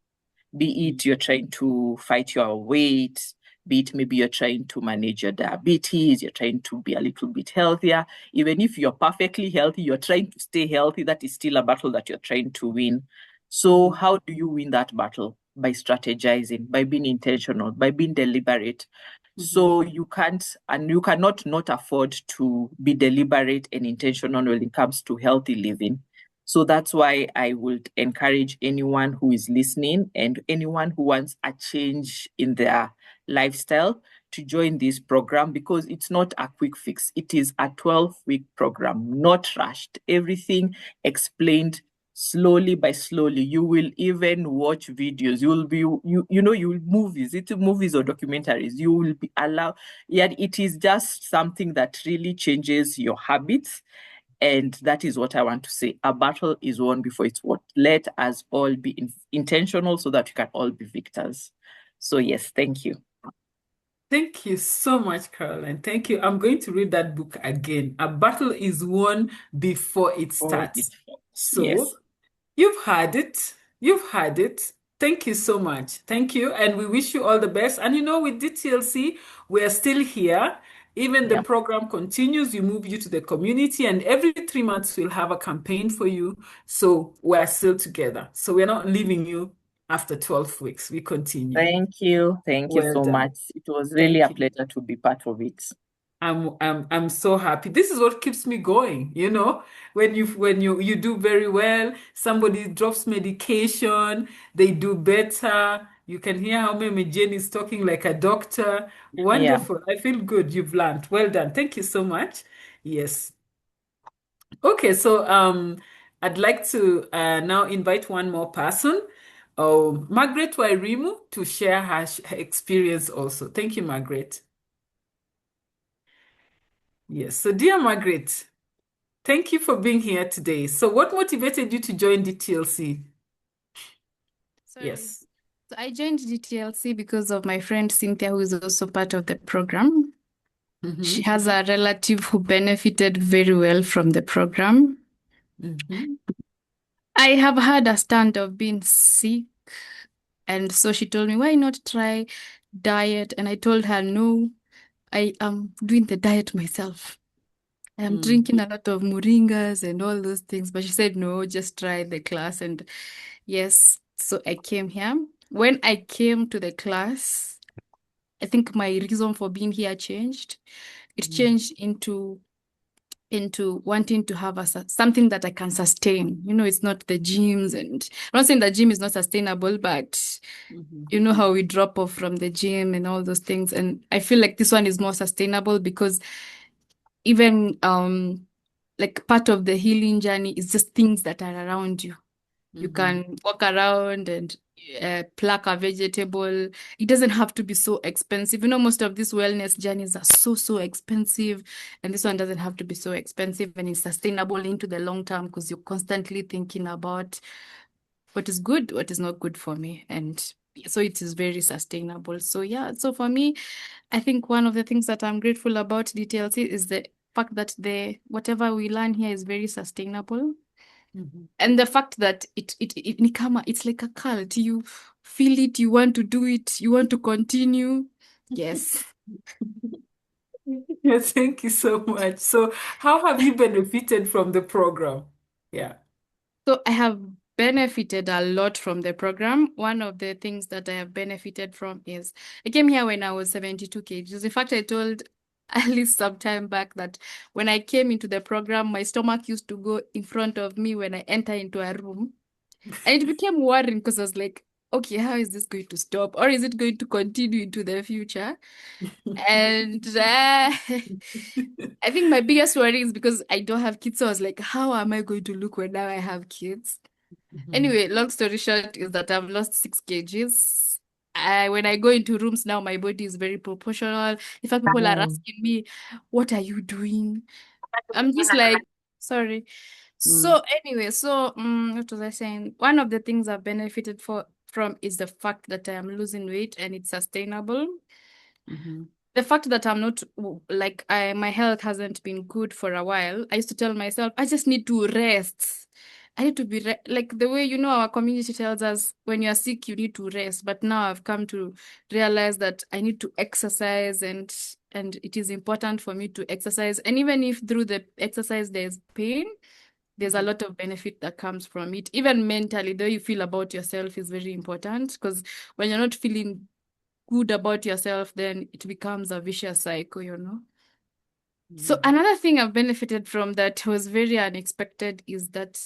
Be it you're trying to fight your weight, be it maybe you're trying to manage your diabetes, you're trying to be a little bit healthier. Even if you're perfectly healthy, you're trying to stay healthy, that is still a battle that you're trying to win. So how do you win that battle? By strategizing, by being intentional, by being deliberate. So you can't, and you cannot not afford to be deliberate and intentional when it comes to healthy living. So that's why I would encourage anyone who is listening and anyone who wants a change in their lifestyle to join this program, because it's not a quick fix. It is a 12-week program, not rushed. Everything explained slowly by slowly. You will even watch videos. You will be, you will movies, it's movies or documentaries. You will be allowed. Yet it is just something that really changes your habits. And that is what I want to say. A battle is won before it's won. Let us all be intentional so that we can all be victors. So yes, thank you. Thank you so much, Caroline. Thank you. I'm going to read that book again. A battle is won before it starts. So yes. You've had it. You've had it. Thank you so much. Thank you. And we wish you all the best. And with DTLC, we're still here. Even the program continues, we move you to the community, and every 3 months we'll have a campaign for you. So we're still together. So we're not leaving you after 12 weeks. We continue. Thank you. Thank you so much. It was really a pleasure to be part of it. I'm so happy. This is what keeps me going, when you do very well, somebody drops medication, they do better. You can hear how Meme Jane is talking like a doctor. Wonderful. I feel good. You've learned. Well done. Thank you so much. Yes. Okay, so I'd like to now invite one more person, Margaret Wairimu, to share her experience also. Thank you, Margaret. Yes, so dear Margaret, thank you for being here today. So what motivated you to join DTLC? Yes. So I joined DTLC because of my friend Cynthia, who is also part of the program. She has a relative who benefited very well from the program. I have had a stand of being sick, and so she told me, why not try diet? And I told her, no, I am doing the diet myself. I'm drinking a lot of moringas and all those things. But she said, no, just try the class. And yes, so I came here. When I came to the class, I think my reason for being here changed. It changed into wanting to have something that I can sustain. It's not the gyms, and I'm not saying the gym is not sustainable, but you know how we drop off from the gym and all those things. And I feel like this one is more sustainable because even like part of the healing journey is just things that are around you. You can walk around and pluck a vegetable. It doesn't have to be so expensive. Most of these wellness journeys are so expensive, and this one doesn't have to be so expensive, and it's sustainable into the long term because you're constantly thinking about what is good, what is not good for me. And so it is very sustainable. So yeah, so for me, I think one of the things that I'm grateful about DTLC is the fact that whatever we learn here is very sustainable. And the fact that it's like a cult. You feel it, you want to do it, you want to continue. Yes. Yeah, thank you so much. So how have you benefited from the program? Yeah. So I have benefited a lot from the program. One of the things that I have benefited from is I came here when I was 72 kgs. In fact, I told Alice some time back that when I came into the program, my stomach used to go in front of me when I enter into a room. And it became worrying because I was like, okay, how is this going to stop? Or is it going to continue into the future? And I think my biggest worry is because I don't have kids. So I was like, how am I going to look when now I have kids? Anyway, long story short is that I've lost 6 kgs. When I go into rooms now, my body is very proportional. In fact, people are asking me, what are you doing? I'm just like, sorry. So anyway, what was I saying? One of the things I've benefited from is the fact that I am losing weight and it's sustainable. The fact that I'm not my health hasn't been good for a while. I used to tell myself, I just need to rest. I need to be like the way our community tells us when you're sick, you need to rest. But now I've come to realize that I need to exercise and it is important for me to exercise. And even if through the exercise there's pain, there's a lot of benefit that comes from it. Even mentally, the way you feel about yourself is very important because when you're not feeling good about yourself, then it becomes a vicious cycle. So another thing I've benefited from that was very unexpected is that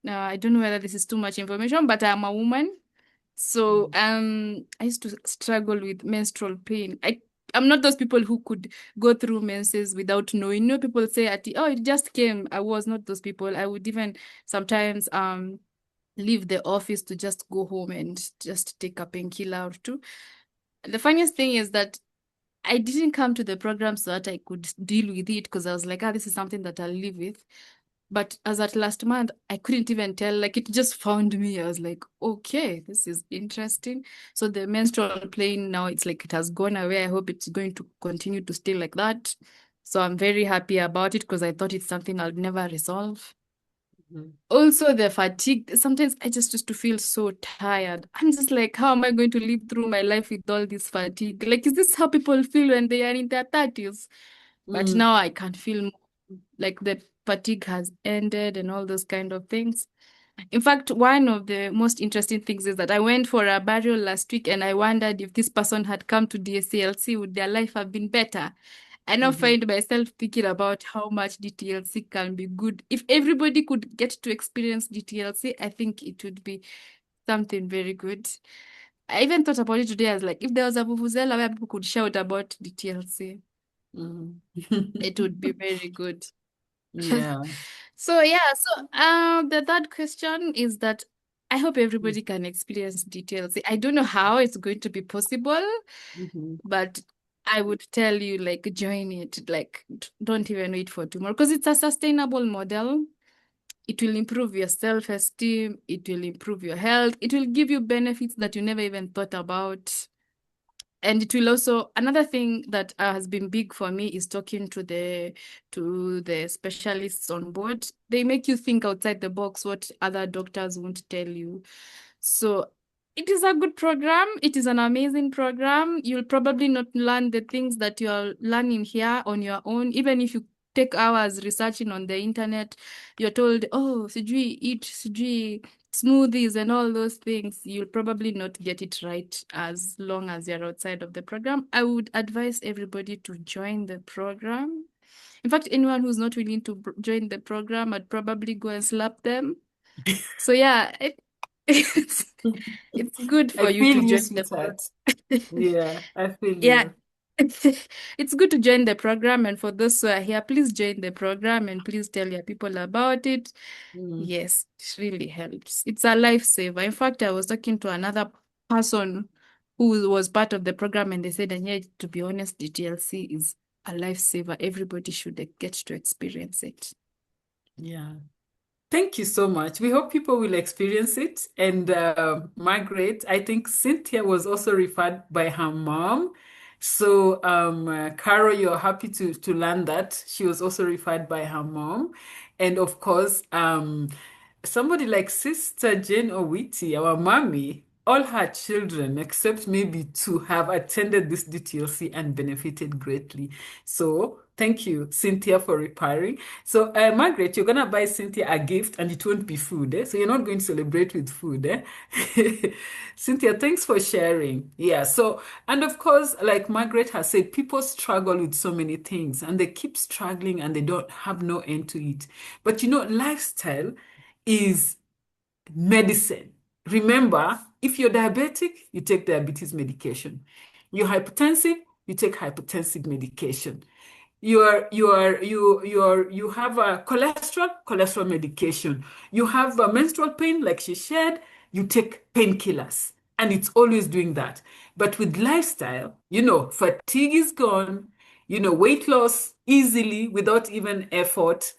I don't know whether this is too much information, but I'm a woman. So I used to struggle with menstrual pain. I'm not those people who could go through menses without knowing. People say, oh, it just came. I was not those people. I would even sometimes leave the office to just go home and just take a painkiller or two. The funniest thing is that I didn't come to the program so that I could deal with it, because I was like, this is something that I'll live with. But as at last month, I couldn't even tell. Like, it just found me. I was like, okay, this is interesting. So the menstrual pain now, it's like it has gone away. I hope it's going to continue to stay like that. So I'm very happy about it, because I thought it's something I'll never resolve. Also, the fatigue. Sometimes I just used to feel so tired. I'm just like, how am I going to live through my life with all this fatigue? Like, is this how people feel when they are in their 30s? But now I can feel like the fatigue has ended and all those kind of things. In fact, one of the most interesting things is that I went for a burial last week, and I wondered if this person had come to DTLC, would their life have been better? I now find myself thinking about how much DTLC can be good. If everybody could get to experience DTLC, I think it would be something very good. I even thought about it today. I was like, if there was a vuvuzela where people could shout about DTLC, it would be very good. Yeah. So the third question is that I hope everybody can experience DTLC. I don't know how it's going to be possible, but I would tell you, like, join it. Like, don't even wait for tomorrow, because it's a sustainable model. It will improve your self-esteem. It will improve your health. It will give you benefits that you never even thought about. And it will also, another thing that has been big for me is talking to the specialists on board. They make you think outside the box, what other doctors won't tell you. So it is a good program. It is an amazing program. You'll probably not learn the things that you're learning here on your own. Even if you take hours researching on the internet, you're told, oh, eat smoothies and all those things. You'll probably not get it right as long as you're outside of the program. I would advise everybody to join the program. In fact, anyone who's not willing to join the program, I'd probably go and slap them. So yeah, it's good for I you feel to you, join the program. sweetheart. Yeah, I feel Yeah. you. It's good to join the program, and for those who are here, please join the program and please tell your people about it. Yes, it really helps. It's a lifesaver. In fact, I was talking to another person who was part of the program, and they said, and yeah, to be honest, DTLC is a lifesaver. Everybody should get to experience it. Yeah. Thank you so much. We hope people will experience it. And Margaret, I think Cynthia was also referred by her mom. So, Carol, you're happy to learn that. She was also referred by her mom. And of course, somebody like Sister Jane Owiti, our mommy, all her children, except maybe two, have attended this DTLC and benefited greatly. So thank you, Cynthia, for repairing. So Margaret, you're gonna buy Cynthia a gift and it won't be food, eh? So you're not going to celebrate with food, eh? Cynthia, thanks for sharing. Yeah, so, and of course, like Margaret has said, people struggle with so many things and they keep struggling and they don't have no end to it. But lifestyle is medicine. Remember, if you're diabetic, you take diabetes medication. You're hypertensive, you take hypertensive medication. You have a cholesterol medication. You have a menstrual pain, like she shared, you take painkillers. And it's always doing that. But with lifestyle, fatigue is gone, weight loss easily without even effort,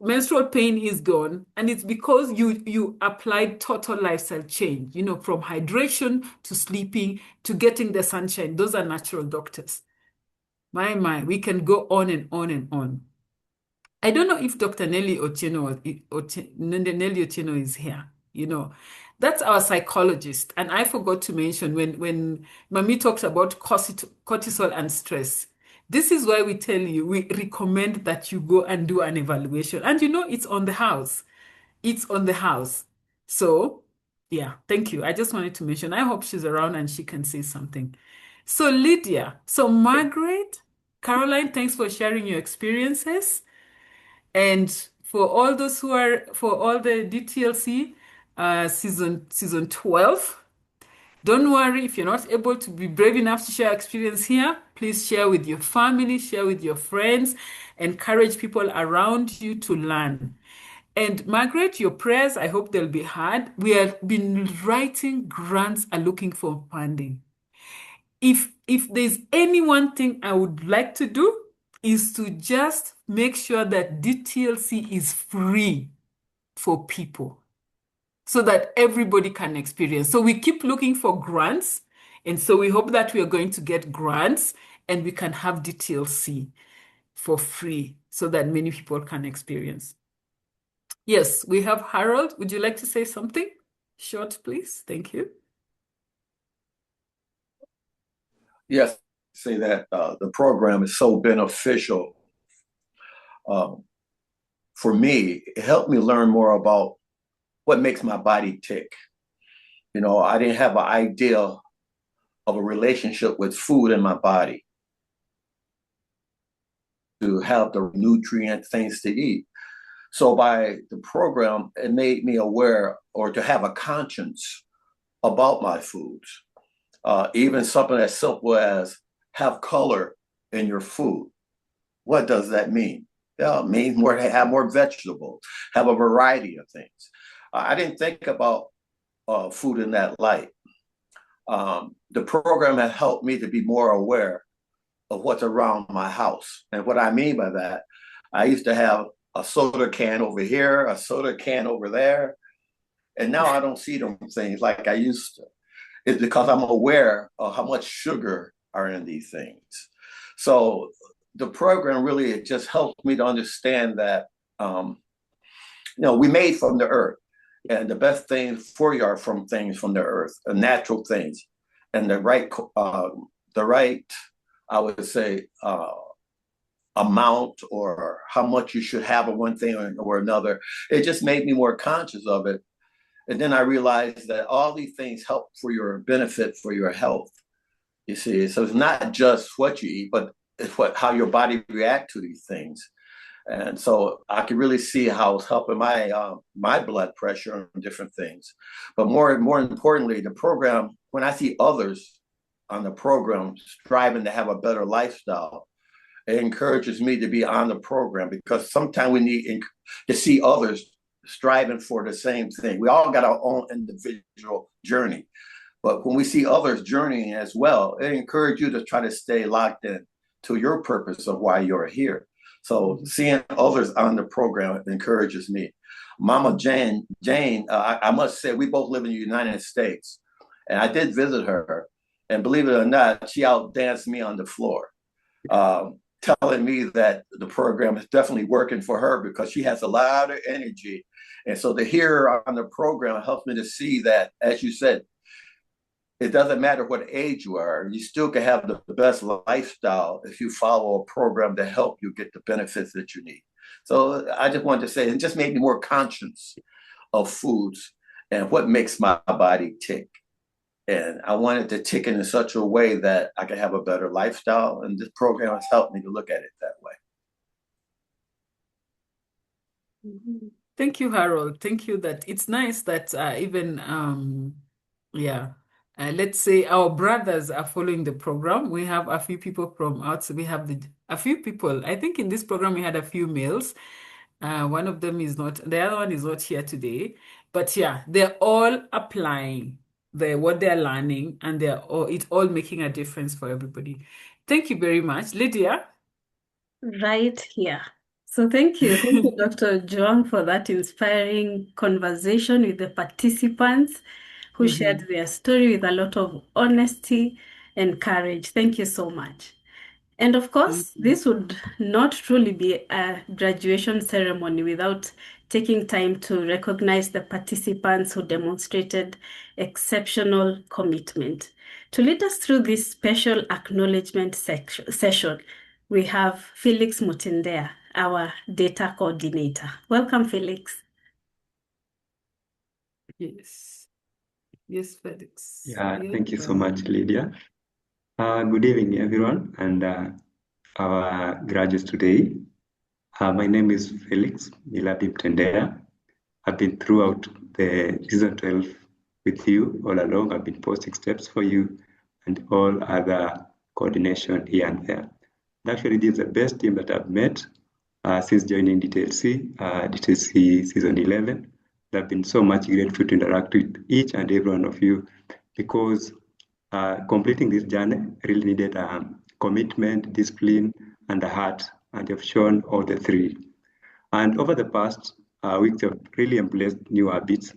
menstrual pain is gone, and it's because you applied total lifestyle change, from hydration to sleeping to getting the sunshine. Those are natural doctors. My, we can go on and on and on. I don't know if Dr. Nelly Otieno is here. That's our psychologist. And I forgot to mention when Mami talks about cortisol and stress. This is why we tell you, we recommend that you go and do an evaluation. And it's on the house. It's on the house. So, yeah, thank you. I just wanted to mention, I hope she's around and she can say something. So, Lydia, Margaret, Caroline, thanks for sharing your experiences. And for all the DTLC season 12, Don't worry if you're not able to be brave enough to share your experience here. Please share with your family, share with your friends, encourage people around you to learn. And Margaret, your prayers, I hope they'll be heard. We have been writing grants are looking for funding. If there's any one thing I would like to do is to just make sure that DTLC is free for people so that everybody can experience. So we keep looking for grants. And so we hope that we are going to get grants and we can have DTLC for free so that many people can experience. Yes, we have Harold. Would you like to say something? Short, please. Thank you. Yes, say that the program is so beneficial for me. It helped me learn more about what makes my body tick. You know, I didn't have an idea of a relationship with food in my body to have the nutrient things to eat. So by the program, it made me aware or to have a conscience about my foods. Even something as simple as have color in your food. What does that mean? Yeah, it means have more vegetables, have a variety of things. I didn't think about food in that light. The program has helped me to be more aware of what's around my house. And what I mean by that, I used to have a soda can over here, a soda can over there. And now I don't see them things like I used to. It's because I'm aware of how much sugar are in these things. So the program really, it just helped me to understand that, we made from the earth, and the best things for you are from things from the earth, the natural things, and the right, I would say, amount or how much you should have of one thing or another. It just made me more conscious of it. And then I realized that all these things help for your benefit for your health. You see, so it's not just what you eat, but it's how your body reacts to these things. And so I can really see how it's helping my blood pressure and different things. But more importantly, the program, when I see others on the program striving to have a better lifestyle, it encourages me to be on the program, because sometimes we need to see others striving for the same thing. We all got our own individual journey, but when we see others journeying as well, it encourages you to try to stay locked in to your purpose of why you're here. So seeing others on the program encourages me. Mama Jane, I must say, we both live in the United States, and I did visit her, and believe it or not, she outdanced me on the floor, telling me that the program is definitely working for her because she has a lot of energy. And so to hear her on the program helps me to see that, as you said, it doesn't matter what age you are, you still can have the best lifestyle if you follow a program to help you get the benefits that you need. So I just wanted to say, it just made me more conscious of foods and what makes my body tick. And I wanted to tick in such a way that I could have a better lifestyle. And this program has helped me to look at it that way. Mm-hmm. Thank you, Harold. Thank you. That it's nice that let's say our brothers are following the program. We have a few people from outside. We have a few people. I think in this program we had a few males. One of them is not, the other one is not here today. But yeah, they're all applying what they're learning, and it's all making a difference for everybody. Thank you very much. Lydia? Right here. So thank you. Thank you, Dr. Joang, for that inspiring conversation with the participants who shared their story with a lot of honesty and courage. Thank you so much. And of course, this would not truly be a graduation ceremony without taking time to recognize the participants who demonstrated exceptional commitment. To lead us through this special acknowledgement session, we have Felix Mutindea, our data coordinator. Welcome, Felix. Yes. Yes, Felix. Yeah, thank you so much, Lydia. Good evening, everyone, and our graduates today. My name is Felix Milabi Mtendea. I've been throughout the season 12 with you all along. I've been posting steps for you and all other coordination here and there. And actually, this is the best team that I've met since joining DTLC season 11. I've been so much grateful to interact with each and every one of you, because completing this journey really needed commitment, discipline, and a heart, and you've shown all the three. And over the past weeks, I've really embraced new habits.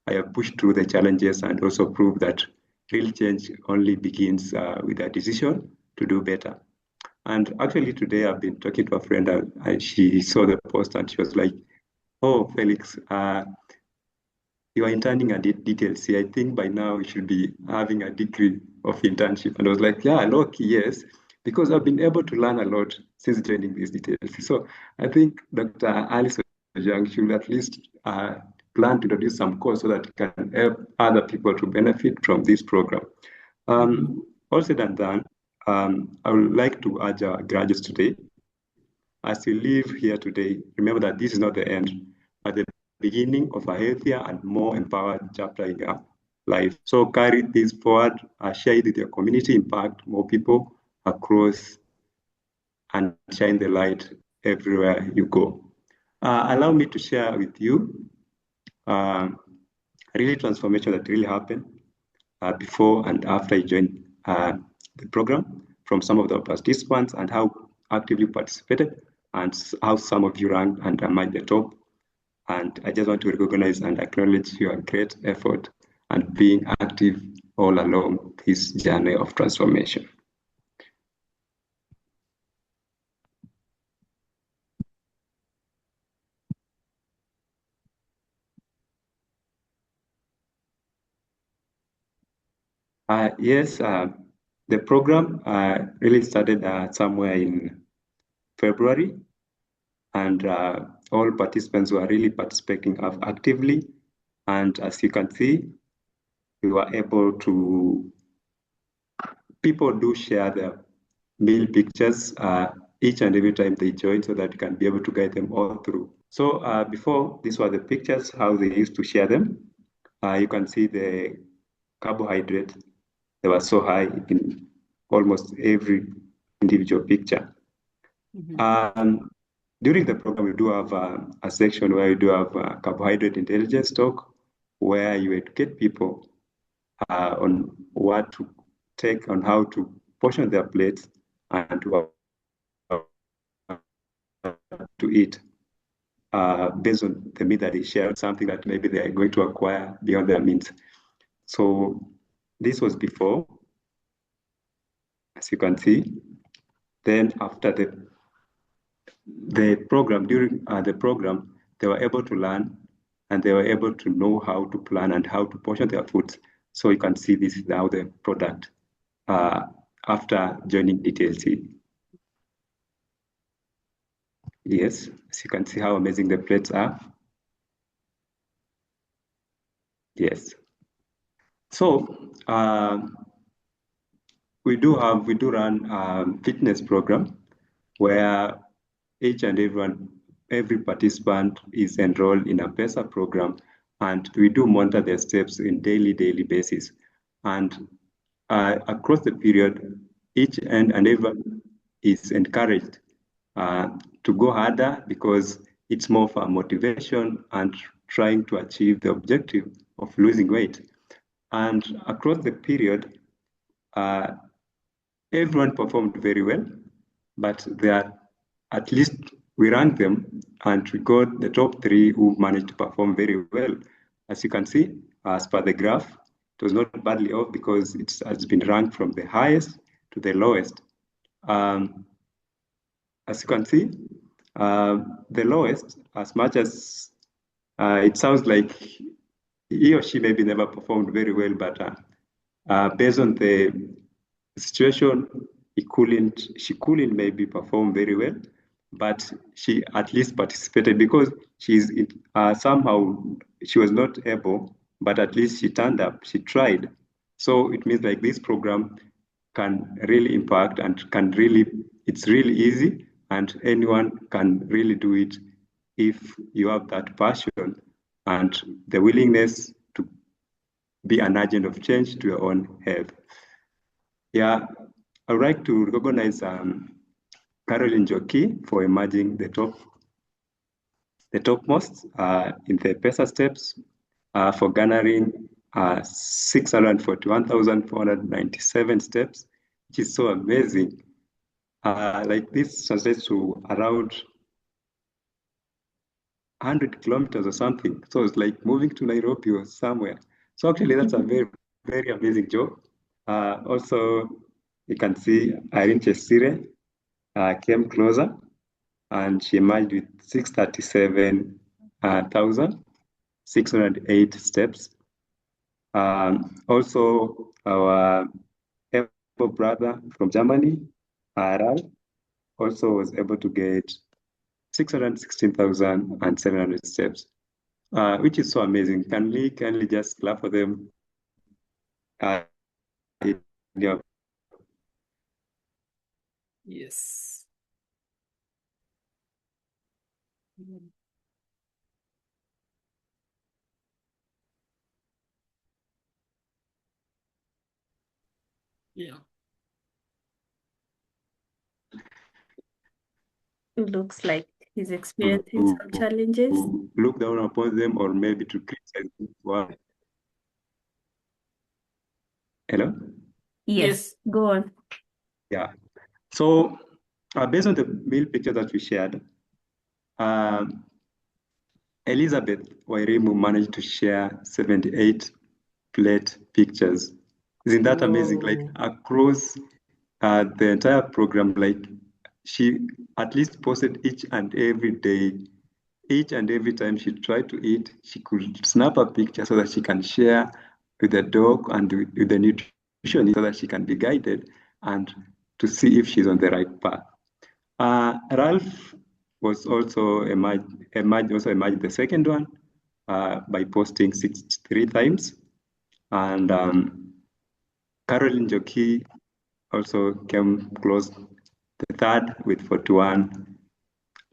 I have pushed through the challenges and also proved that real change only begins with a decision to do better. And actually today I've been talking to a friend and she saw the post and she was like, "Oh, Felix, you are interning at DTLC. I think by now you should be having a degree of internship." And I was like, "Yeah, look, yes, because I've been able to learn a lot since joining this DTLC." So I think Dr. Alice Ojang should at least plan to introduce some course so that it can help other people to benefit from this program. All said and done, I would like to urge our graduates today, as you leave here today, remember that this is not the end, but the beginning of a healthier and more empowered chapter in your life. So carry this forward, share it with your community, impact more people across, and shine the light everywhere you go. Allow me to share with you really transformation that really happened before and after you joined the program from some of the participants, and how actively participated, and how some of you ranked and among the top. And I just want to recognize and acknowledge your great effort and being active all along this journey of transformation. Yes, the program really started somewhere in February, and all participants were really participating actively. And as you can see, we were able to, people do share their meal pictures each and every time they join, so that we can be able to guide them all through. So before, these were the pictures, how they used to share them. You can see the carbohydrates, they were so high in almost every individual picture. During the program, we do have a section where we do have carbohydrate intelligence talk, where you educate people on what to take, on how to portion their plates, and to eat based on the meat that they share, something that maybe they are going to acquire beyond their means. So this was before, as you can see. Then after the program, during the program, they were able to learn, and they were able to know how to plan and how to portion their foods. So you can see this is now the product after joining DTLC. Yes, as you can see how amazing the plates are. Yes. So we do run fitness program where each and every participant is enrolled in a PESA program, and we do monitor their steps in daily basis. And across the period, each and everyone is encouraged to go harder, because it's more for motivation and trying to achieve the objective of losing weight. And across the period, everyone performed very well, but there, at least we ranked them, and we got the top 3 who managed to perform very well. As you can see, as per the graph, it was not badly off, because it has been ranked from the highest to the lowest. As you can see, the lowest, as much as it sounds like he or she maybe never performed very well, but based on the situation, she couldn't maybe perform very well, but she at least participated, because somehow she was not able, but at least she turned up, she tried. So it means like this program can really impact, and it's really easy, and anyone can really do it if you have that passion and the willingness to be an agent of change to your own health. Yeah, I would like to recognize Caroline Joki for emerging the topmost in the PESA steps for garnering 641,497 steps, which is so amazing. Like this translates to around 100 kilometers or something. So it's like moving to Nairobi or somewhere. So actually that's a very, very amazing job. Also, you can see Irene Chesire came closer and she emerged with 637,608 steps. Also, our able brother from Germany, Aral, also was able to get 616,700 steps, which is so amazing. Can we just clap for them? Yeah. Yes. Yeah. It looks like he's experiencing some challenges. Look down upon them or maybe to criticize them. Hello? Yes, go on. Yeah. So based on the meal picture that we shared, Elizabeth Wairimu managed to share 78 plate pictures. Isn't that amazing? Like across the entire program, like she at least posted each and every day. Each and every time she tried to eat, she could snap a picture so that she can share with the dog and with the nutritionist so that she can be guided and to see if she's on the right path. Ralph was also emerged the second one by posting 63 times. And Caroline Joki also came close the third with 41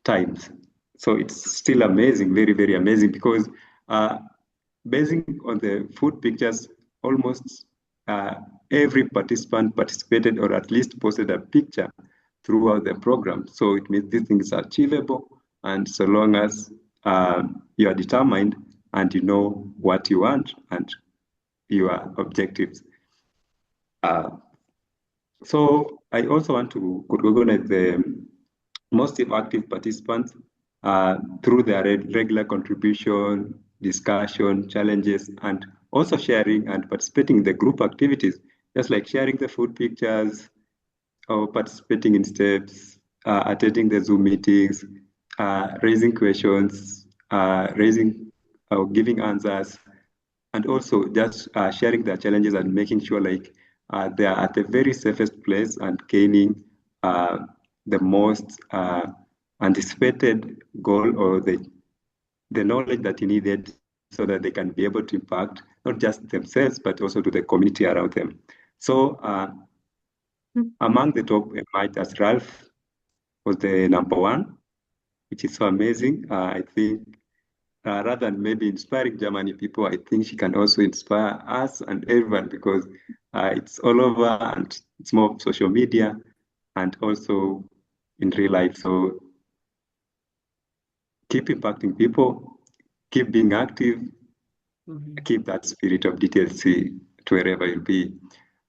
times. So it's still amazing, very, very amazing, because basing on the food pictures, almost every participant participated or at least posted a picture throughout the program. So it means these things are achievable, and so long as you are determined and you know what you want and your objectives. So I also want to recognize the most active participants through their regular contribution, discussion, challenges, and also sharing and participating in the group activities, just like sharing the food pictures or participating in steps, attending the Zoom meetings, raising questions, giving answers, and also just sharing their challenges and making sure like they are at the very safest place and gaining the most anticipated goal or the knowledge that you needed so that they can be able to impact not just themselves, but also to the community around them. So among the top emerged as Ralph was the number one, which is so amazing. I think rather than maybe inspiring Germany people, I think she can also inspire us and everyone because it's all over and it's more social media and also in real life. So keep impacting people, keep being active, keep that spirit of DTLC to wherever you'll be.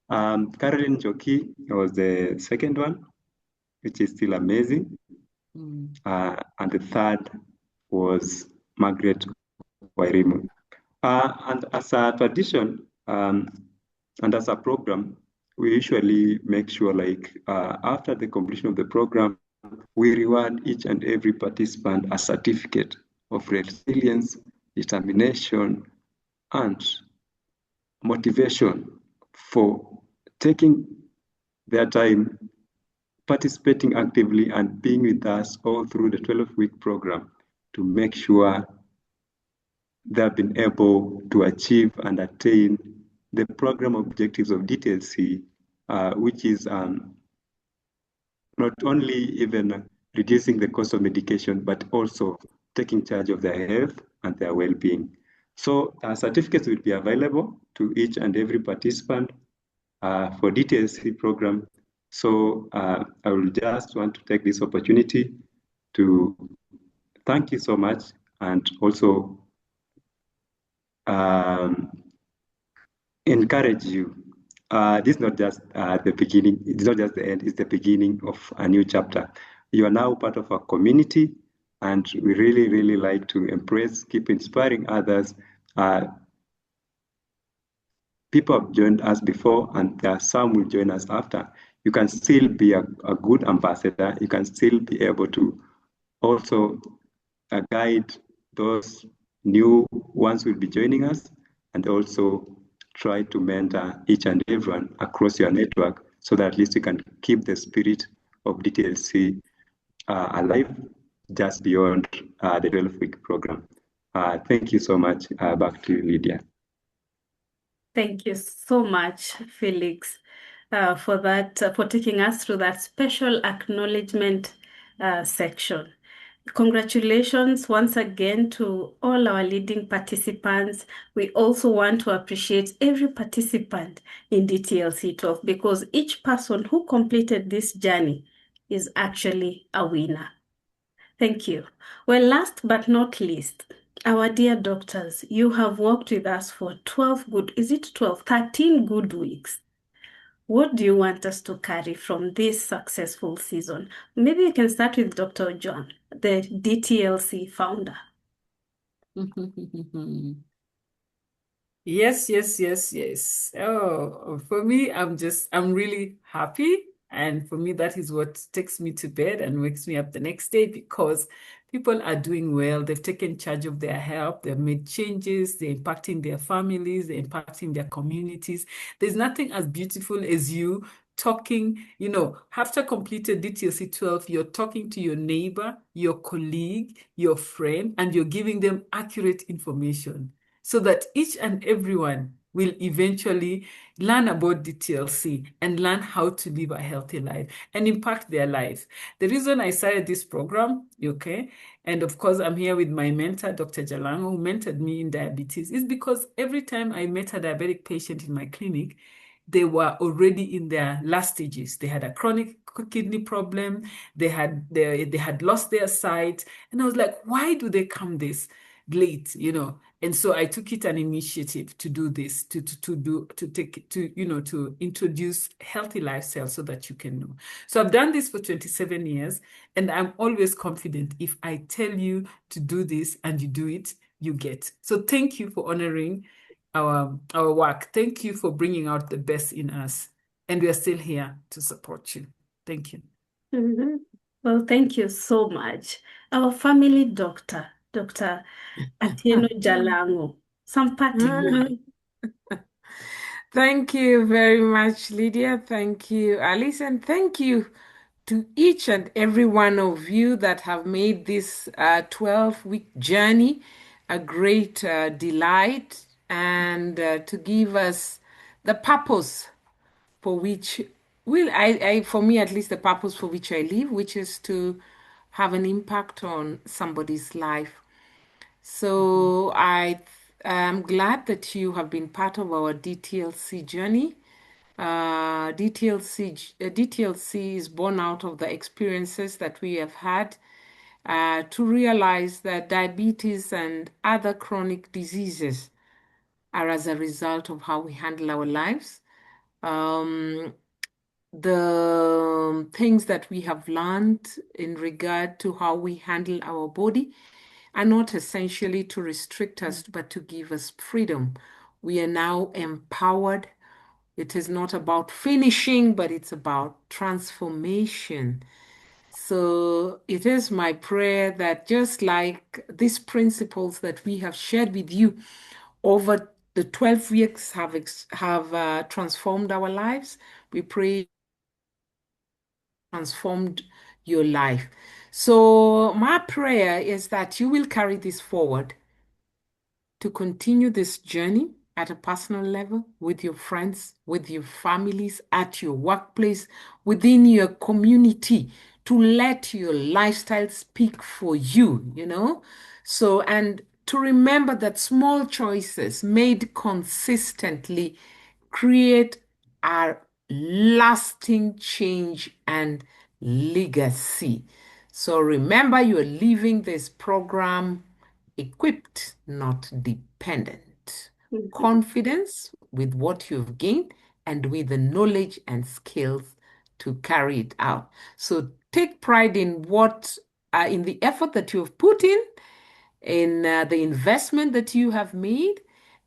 Caroline Joki was the second one, which is still amazing. And the third was Margaret Wairimu. And as a tradition and as a program, we usually make sure like after the completion of the program, we reward each and every participant a certificate of resilience, determination, and motivation for taking their time, participating actively, and being with us all through the 12-week program to make sure they've been able to achieve and attain the program objectives of DTLC, which is not only even reducing the cost of medication, but also taking charge of their health and their well-being. So certificates will be available to each and every participant for DTLC program. So I will just want to take this opportunity to thank you so much, and also encourage you. This is not just the beginning, it's not just the end, it's the beginning of a new chapter. You are now part of a community, and we really, really like to embrace, keep inspiring others. People have joined us before, and there are some will join us after. You can still be a good ambassador. You can still be able to also guide those new ones who will be joining us, and also try to mentor each and everyone across your network, so that at least you can keep the spirit of DTLC alive just beyond the 12-week program. Thank you so much. Back to you, Lydia. Thank you so much, Felix, for that, for taking us through that special acknowledgement section. Congratulations once again to all our leading participants. We also want to appreciate every participant in DTLC 12, because each person who completed this journey is actually a winner. Thank you. Well, last but not least, our dear doctors, you have worked with us for 12 good, is it 12? 13 good weeks. What do you want us to carry from this successful season? Maybe you can start with Dr. John, the DTLC founder. Yes, yes, yes, yes. Oh, for me, I'm really happy. And for me, that is what takes me to bed and wakes me up the next day, because people are doing well. They've taken charge of their health. They've made changes. They're impacting their families. They're impacting their communities. There's nothing as beautiful as you talking, after completed DTLC 12, you're talking to your neighbor, your colleague, your friend, and you're giving them accurate information, so that each and everyone will eventually learn about DTLC and learn how to live a healthy life and impact their life. The reason I started this program, and of course I'm here with my mentor, Dr. Jalango, who mentored me in diabetes, is because every time I met a diabetic patient in my clinic, they were already in their last stages. They had a chronic kidney problem. They had lost their sight. And I was like, why do they come this late, And so I took it an initiative to do this, to introduce healthy lifestyle so that you can know. So I've done this for 27 years, and I'm always confident if I tell you to do this and you do it, you get. So thank you for honoring our work. Thank you for bringing out the best in us. And we are still here to support you. Thank you. Mm-hmm. Well, thank you so much. Our family doctor, Dr. Atieno Jalango. Some parting. Thank you very much, Lydia. Thank you, Alice, and thank you to each and every one of you that have made this 12-week journey a great delight, and to give us the purpose for which for me at least, the purpose for which I live, which is to have an impact on somebody's life. So I am glad that you have been part of our DTLC journey. DTLC is born out of the experiences that we have had to realize that diabetes and other chronic diseases are as a result of how we handle our lives. The things that we have learned in regard to how we handle our body are not essentially to restrict us, but to give us freedom. We are now empowered. It is not about finishing, but it's about transformation. So it is my prayer that just like these principles that we have shared with you over the 12 weeks have transformed our lives, we pray transformed your life. So my prayer is that you will carry this forward to continue this journey at a personal level with your friends, with your families, at your workplace, within your community, to let your lifestyle speak for you, So, and to remember that small choices made consistently create a lasting change and legacy. So remember, you're leaving this program equipped, not dependent. Confidence with what you've gained and with the knowledge and skills to carry it out. So take pride in in the effort that you've put in the investment that you have made,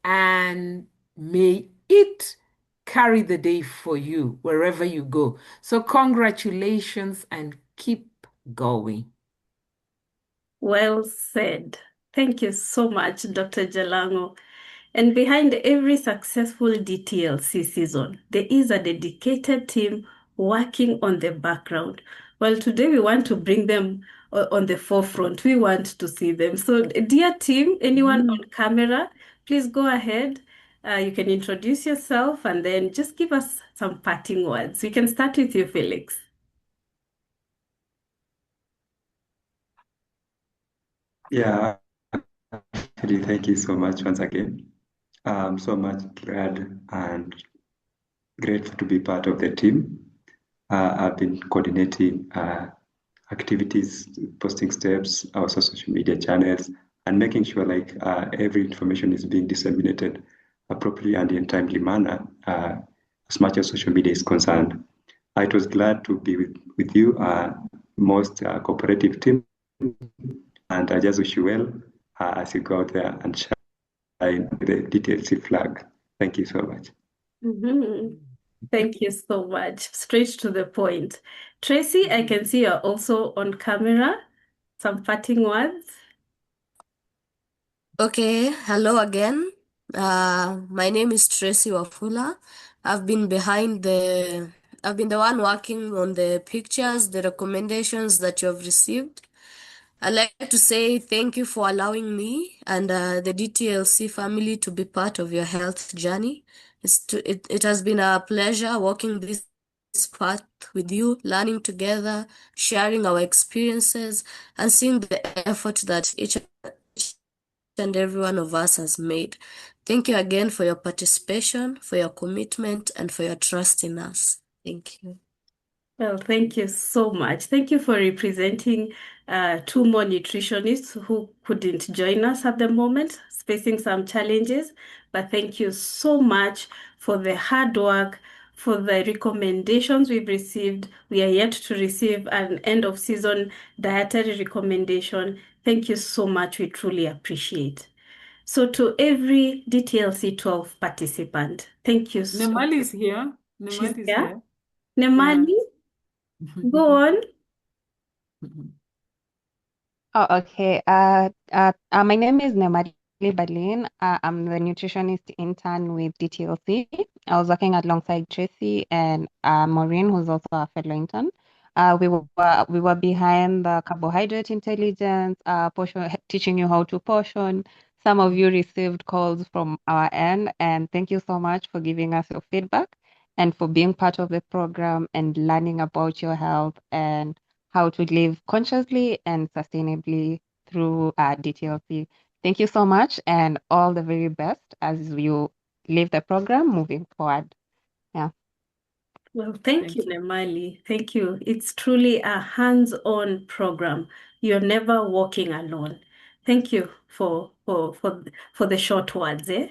and may it carry the day for you wherever you go. So congratulations and keep going. Well said. Thank you so much, Dr. Jalango. And behind every successful DTLC season, there is a dedicated team working on the background. Well, today we want to bring them on the forefront. We want to see them. So, dear team, anyone on camera, please go ahead. You can introduce yourself and then just give us some parting words. We can start with you, Felix. Yeah, actually, thank you so much once again. I'm so much glad and grateful to be part of the team. I've been coordinating activities, posting steps, also social media channels, and making sure like every information is being disseminated appropriately and in a timely manner as much as social media is concerned. I was glad to be with you, most cooperative team, and I just wish you well as you go out there and shine the DTLC flag. Thank you so much. Thank you so much. Straight to the point. Tracy, I can see you're also on camera. Some parting words. Okay, hello again. My name is Tracy Wafula. I've been the one working on the pictures, the recommendations that you have received. I'd like to say thank you for allowing me and the DTLC family to be part of your health journey. It has been a pleasure walking this path with you, learning together, sharing our experiences, and seeing the effort that each and every one of us has made. Thank you again for your participation, for your commitment, and for your trust in us. Thank you. Well, thank you so much. Thank you for representing two more nutritionists who couldn't join us at the moment, facing some challenges. But thank you so much for the hard work, for the recommendations we've received. We are yet to receive an end of season dietary recommendation. Thank you so much. We truly appreciate. So to every DTLC 12 participant, thank you so much. Nemali is here. She's Nemali is here. here. Nemali, go on. Oh, okay. My name is Nemali Berlin. I'm the nutritionist intern with DTLC. I was working alongside Tracy and Maureen, who's also a fellow intern. We were behind the carbohydrate intelligence, teaching you how to portion. Some of you received calls from our end, and thank you so much for giving us your feedback and for being part of the program and learning about your health and how to live consciously and sustainably through DTLC. Thank you so much and all the very best as you leave the program moving forward. Yeah. Well, thank you, Nemali. Thank you. It's truly a hands-on program. You're never walking alone. Thank you for the short words, eh?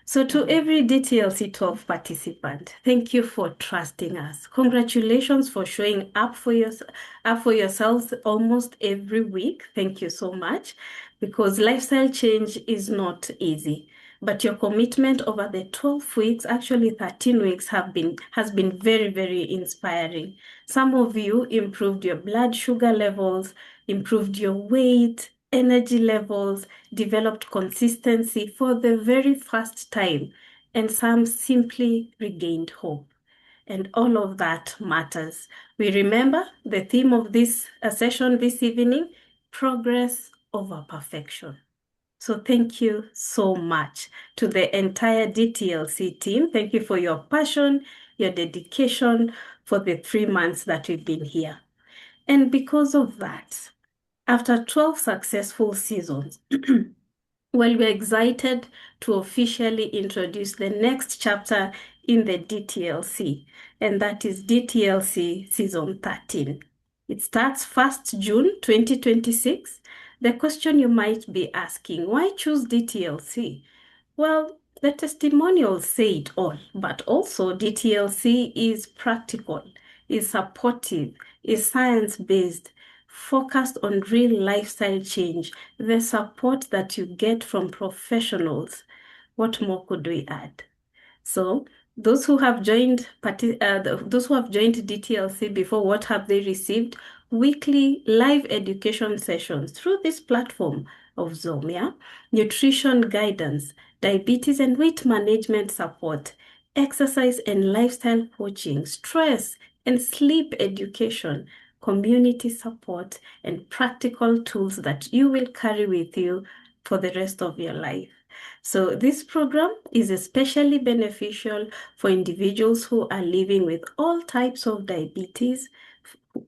So to every DTLC 12 participant, thank you for trusting us. Congratulations for showing up for yourselves almost every week. Thank you so much, because lifestyle change is not easy. But your commitment over the 12 weeks, actually 13 weeks, has been very, very inspiring. Some of you improved your blood sugar levels, improved your weight, energy levels, developed consistency for the very first time, and some simply regained hope. And all of that matters. We remember the theme of this session this evening, progress over perfection. So thank you so much to the entire DTLC team. Thank you for your passion, your dedication for the 3 months that we've been here. And because of that, after 12 successful seasons, Well, we're excited to officially introduce the next chapter in the DTLC, and that is DTLC Season 13. It starts 1st June 2026. The question you might be asking, why choose DTLC? Well, the testimonials say it all, but also DTLC is practical, is supportive, is science-based, focused on real lifestyle change, the support that you get from professionals. What more could we add? So those who have joined DTLC before, what have they received? Weekly live education sessions through this platform of Zoom, nutrition guidance, diabetes and weight management support, exercise and lifestyle coaching, stress and sleep education, community support, and practical tools that you will carry with you for the rest of your life. So this program is especially beneficial for individuals who are living with all types of diabetes,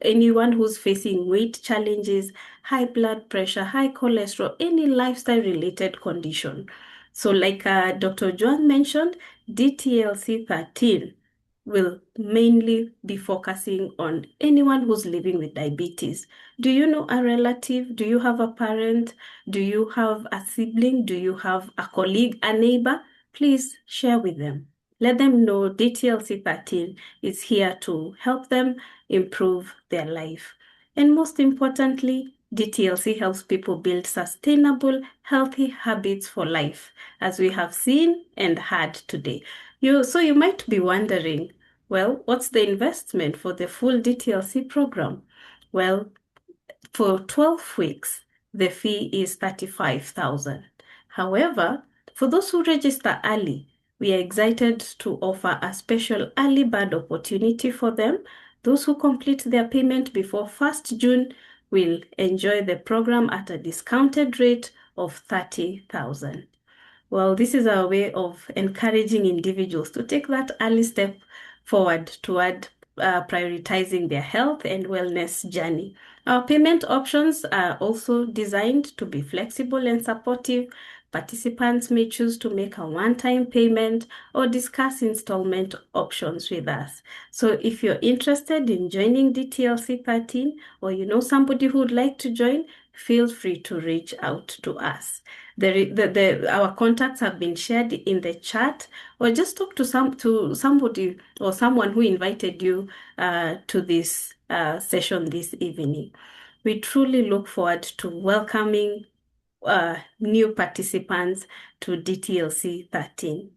anyone who's facing weight challenges, high blood pressure, high cholesterol, any lifestyle-related condition. So like Dr. Joan mentioned, DTLC 13 will mainly be focusing on anyone who's living with diabetes. Do you know a relative? Do you have a parent? Do you have a sibling? Do you have a colleague, a neighbor? Please share with them. Let them know DTLC 13 is here to help them improve their life. And most importantly, DTLC helps people build sustainable, healthy habits for life, as we have seen and heard today. So you might be wondering, well, what's the investment for the full DTLC program? Well, for 12 weeks, the fee is $35,000. However, for those who register early, we are excited to offer a special early bird opportunity for them. Those who complete their payment before 1st June will enjoy the program at a discounted rate of $30,000. Well, this is our way of encouraging individuals to take that early step forward toward prioritizing their health and wellness journey. Our payment options are also designed to be flexible and supportive. Participants may choose to make a one-time payment or discuss installment options with us. So if you're interested in joining DTLC 13 or you know somebody who would like to join, feel free to reach out to us. Our contacts have been shared in the chat, or just talk to somebody or someone who invited you to this session this evening. We truly look forward to welcoming new participants to DTLC 13.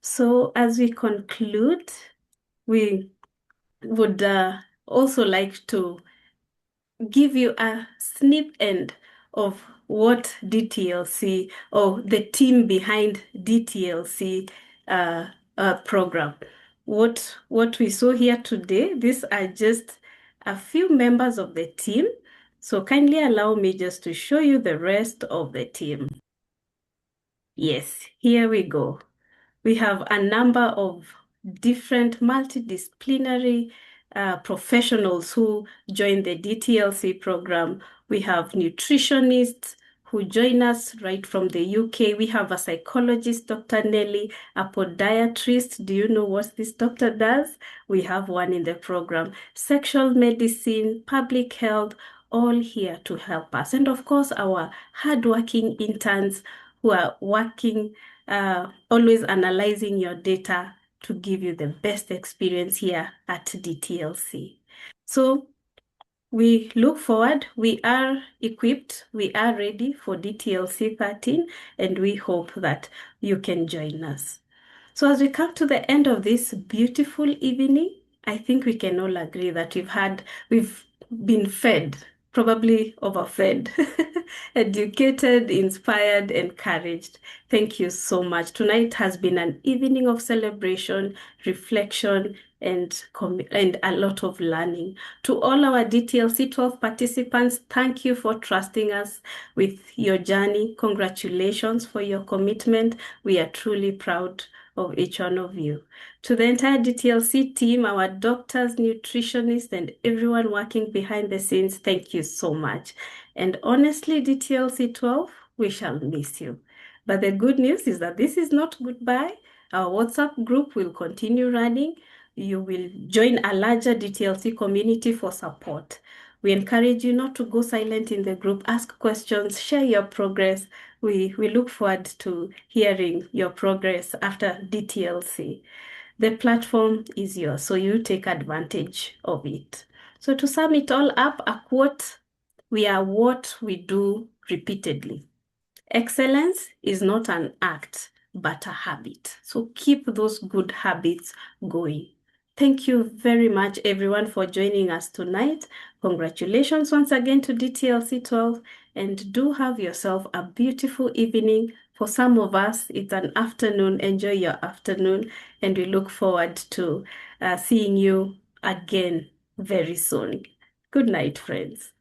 So as we conclude, we would also like to give you a snip end of what DTLC or the team behind DTLC program. What we saw here today, these are just a few members of the team. So kindly allow me just to show you the rest of the team. Yes, here we go. We have a number of different multidisciplinary professionals who join the DTLC program. We have nutritionists who join us right from the UK. We have a psychologist, Dr. Nelly, a podiatrist. Do you know what this doctor does? We have one in the program. Sexual medicine, public health, all here to help us. And of course, our hardworking interns who are working, always analyzing your data to give you the best experience here at DTLC. So we look forward, we are equipped, we are ready for DTLC 13, and we hope that you can join us. So as we come to the end of this beautiful evening, I think we can all agree that we've been fed, probably overfed, educated, inspired, encouraged. Thank you so much. Tonight has been an evening of celebration, reflection, and a lot of learning. To all our DTLC 12 participants, thank you for trusting us with your journey. Congratulations for your commitment. We are truly proud of each one of you. To the entire DTLC team, our doctors, nutritionists, and everyone working behind the scenes, thank you so much. And honestly, DTLC 12, we shall miss you. But the good news is that this is not goodbye. Our WhatsApp group will continue running. You will join a larger DTLC community for support. We encourage you not to go silent in the group. Ask questions, share your progress. We look forward to hearing your progress after DTLC. The platform is yours, so you take advantage of it. So to sum it all up, a quote: we are what we do repeatedly. Excellence is not an act, but a habit. So keep those good habits going. Thank you very much, everyone, for joining us tonight. Congratulations once again to DTLC 12, and do have yourself a beautiful evening. For some of us, it's an afternoon. Enjoy your afternoon, and we look forward to seeing you again very soon. Good night, friends.